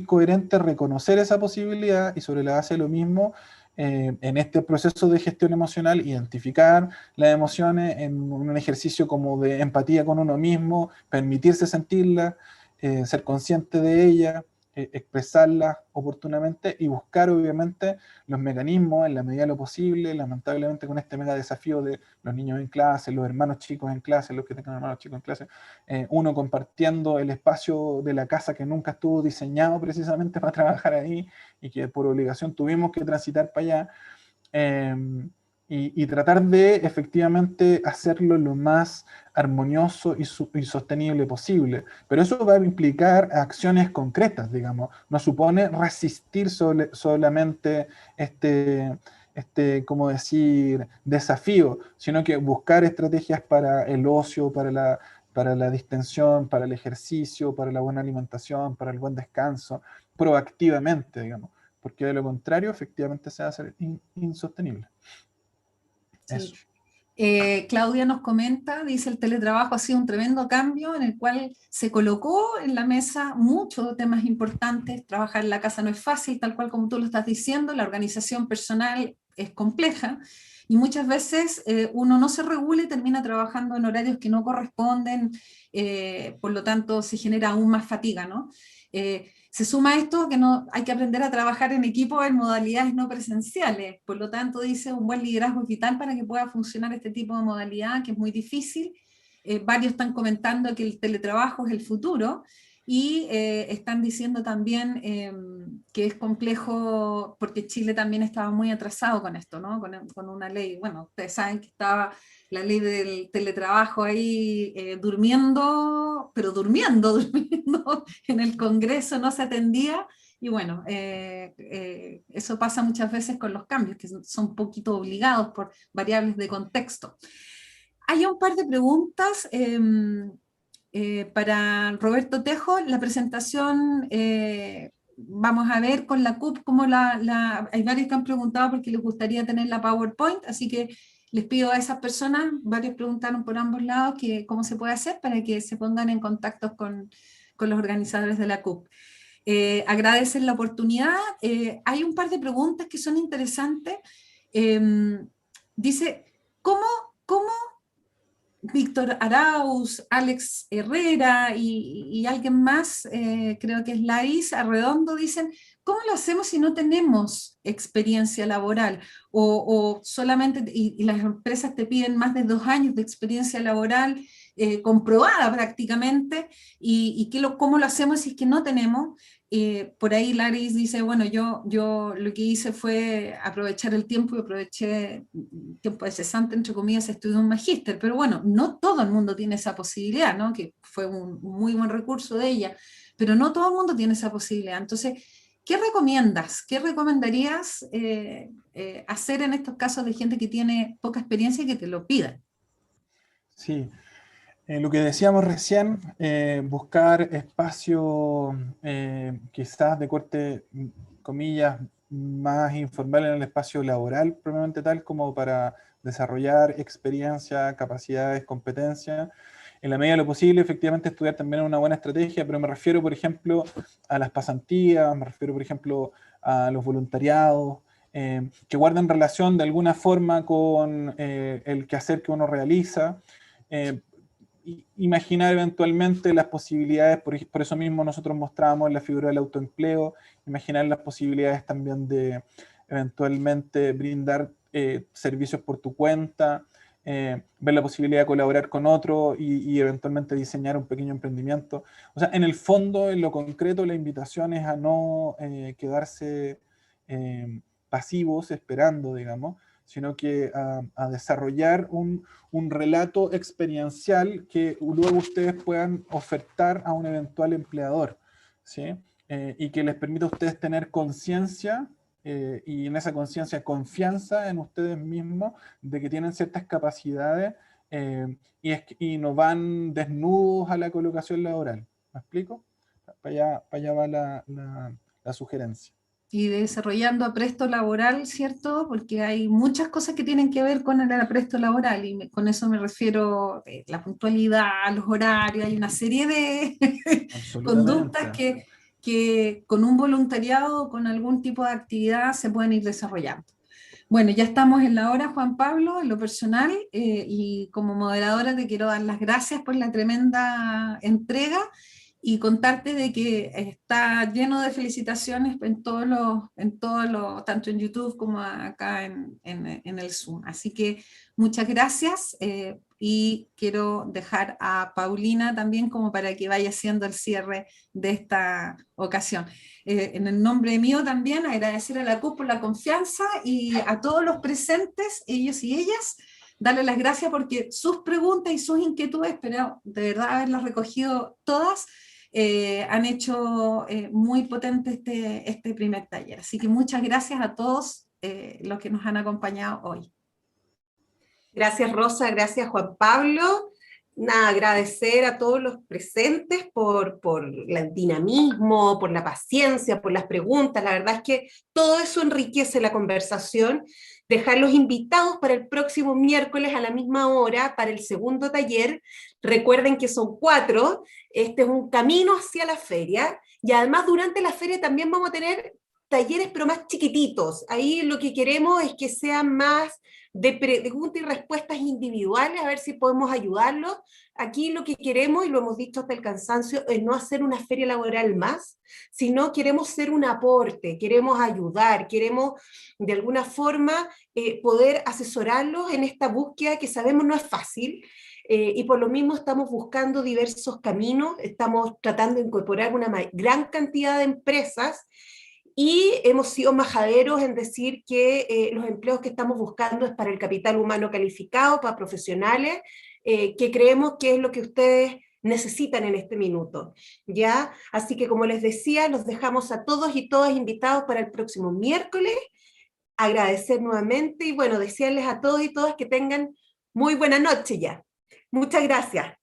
coherente reconocer esa posibilidad, y sobre la base de lo mismo, en este proceso de gestión emocional, identificar las emociones en un ejercicio como de empatía con uno mismo, permitirse sentirlas, ser consciente de ellas, expresarlas oportunamente, y buscar obviamente los mecanismos en la medida de lo posible, lamentablemente con este mega desafío de los niños en clase, los hermanos chicos en clase, los que tengan hermanos chicos en clase, uno compartiendo el espacio de la casa que nunca estuvo diseñado precisamente para trabajar ahí, y que por obligación tuvimos que transitar para allá. y tratar de efectivamente hacerlo lo más armonioso y sostenible posible. Pero eso va a implicar acciones concretas, digamos. No supone resistir solamente como decir, desafío, sino que buscar estrategias para el ocio, para la distensión, para el ejercicio, para la buena alimentación, para el buen descanso, proactivamente, digamos. Porque de lo contrario, efectivamente, se va a hacer insostenible. Sí. Eso. Claudia nos comenta, dice, el teletrabajo ha sido un tremendo cambio en el cual se colocó en la mesa muchos temas importantes. Trabajar en la casa no es fácil, tal cual como tú lo estás diciendo, la organización personal es compleja y muchas veces uno no se regula y termina trabajando en horarios que no corresponden, por lo tanto se genera aún más fatiga, ¿no? Se suma a esto que no, hay que aprender a trabajar en equipo en modalidades no presenciales, por lo tanto dice un buen liderazgo es vital para que pueda funcionar este tipo de modalidad, que es muy difícil. Varios están comentando que el teletrabajo es el futuro y están diciendo también que es complejo porque Chile también estaba muy atrasado con esto, ¿no? Con una ley, bueno, ustedes saben que estaba la ley del teletrabajo ahí durmiendo, pero durmiendo en el Congreso, no se atendía, y bueno, eso pasa muchas veces con los cambios, que son un poquito obligados por variables de contexto. Hay un par de preguntas para Roberto Tejo, la presentación... vamos a ver con la CUP cómo hay varios que han preguntado porque les gustaría tener la PowerPoint, así que les pido a esas personas, varios preguntaron por ambos lados, que cómo se puede hacer para que se pongan en contacto con los organizadores de la CUP. Agradecen la oportunidad. Hay un par de preguntas que son interesantes. Dice, ¿cómo Víctor Arauz, Alex Herrera y alguien más, creo que es Laís Arredondo, dicen, ¿cómo lo hacemos si no tenemos experiencia laboral? O solamente, y las empresas te piden más de 2 años de experiencia laboral comprobada prácticamente, y ¿cómo lo hacemos si es que no tenemos? Por ahí Laris dice, bueno, yo lo que hice fue aprovechar el tiempo y aproveché tiempo de cesante, entre comillas, estudié un magíster, pero bueno, no todo el mundo tiene esa posibilidad, ¿no? Que fue un muy buen recurso de ella, pero no todo el mundo tiene esa posibilidad. Entonces, ¿qué recomiendas? ¿Qué recomendarías hacer en estos casos de gente que tiene poca experiencia y que te lo pidan? Sí, lo que decíamos recién, buscar espacio quizás de corte, comillas, más informal en el espacio laboral, probablemente tal como para desarrollar experiencia, capacidades, competencias. En la medida de lo posible, efectivamente, estudiar también es una buena estrategia, pero me refiero, por ejemplo, a las pasantías, me refiero, por ejemplo, a los voluntariados, que guarden relación de alguna forma con el quehacer que uno realiza. Eh, Imaginar eventualmente las posibilidades, por eso mismo nosotros mostramos la figura del autoempleo, imaginar las posibilidades también de eventualmente brindar servicios por tu cuenta, ver la posibilidad de colaborar con otro y eventualmente diseñar un pequeño emprendimiento. O sea, en el fondo, en lo concreto, la invitación es a no quedarse pasivos esperando, digamos, sino que a desarrollar un relato experiencial que luego ustedes puedan ofertar a un eventual empleador, ¿sí? Y que les permita a ustedes tener conciencia y en esa conciencia confianza en ustedes mismos de que tienen ciertas capacidades y no van desnudos a la colocación laboral. ¿Me explico? Para allá va la sugerencia. Y desarrollando apresto laboral, ¿cierto? Porque hay muchas cosas que tienen que ver con el apresto laboral, y con eso me refiero a la puntualidad, los horarios, hay una serie de conductas que con un voluntariado o con algún tipo de actividad se pueden ir desarrollando. Bueno, ya estamos en la hora, Juan Pablo, en lo personal, y como moderadora te quiero dar las gracias por la tremenda entrega y contarte de que está lleno de felicitaciones tanto en YouTube como acá en el Zoom. Así que muchas gracias. y quiero dejar a Paulina también como para que vaya haciendo el cierre de esta ocasión. En el nombre mío también agradecer a la CUP por la confianza y a todos los presentes, ellos y ellas, darle las gracias porque sus preguntas y sus inquietudes, espero de verdad haberlas recogido todas, han hecho muy potente este primer taller. Así que muchas gracias a todos los que nos han acompañado hoy. Gracias Rosa, gracias Juan Pablo. Nada, agradecer a todos los presentes por el dinamismo, por la paciencia, por las preguntas. La verdad es que todo eso enriquece la conversación. Dejar los invitados para el próximo miércoles a la misma hora para el segundo taller. Recuerden que son 4. Este es un camino hacia la feria. Y además durante la feria también vamos a tener talleres pero más chiquititos. Ahí lo que queremos es que sean más de preguntas y respuestas individuales, a ver si podemos ayudarlos. Aquí lo que queremos, y lo hemos dicho hasta el cansancio, es no hacer una feria laboral más, sino queremos ser un aporte, queremos ayudar, queremos de alguna forma poder asesorarlos en esta búsqueda que sabemos no es fácil, y por lo mismo estamos buscando diversos caminos, estamos tratando de incorporar una gran cantidad de empresas, y hemos sido majaderos en decir que los empleos que estamos buscando es para el capital humano calificado, para profesionales, que creemos que es lo que ustedes necesitan en este minuto, ¿ya? Así que como les decía, los dejamos a todos y todas invitados para el próximo miércoles, agradecer nuevamente y bueno, desearles a todos y todas que tengan muy buena noche ya. Muchas gracias.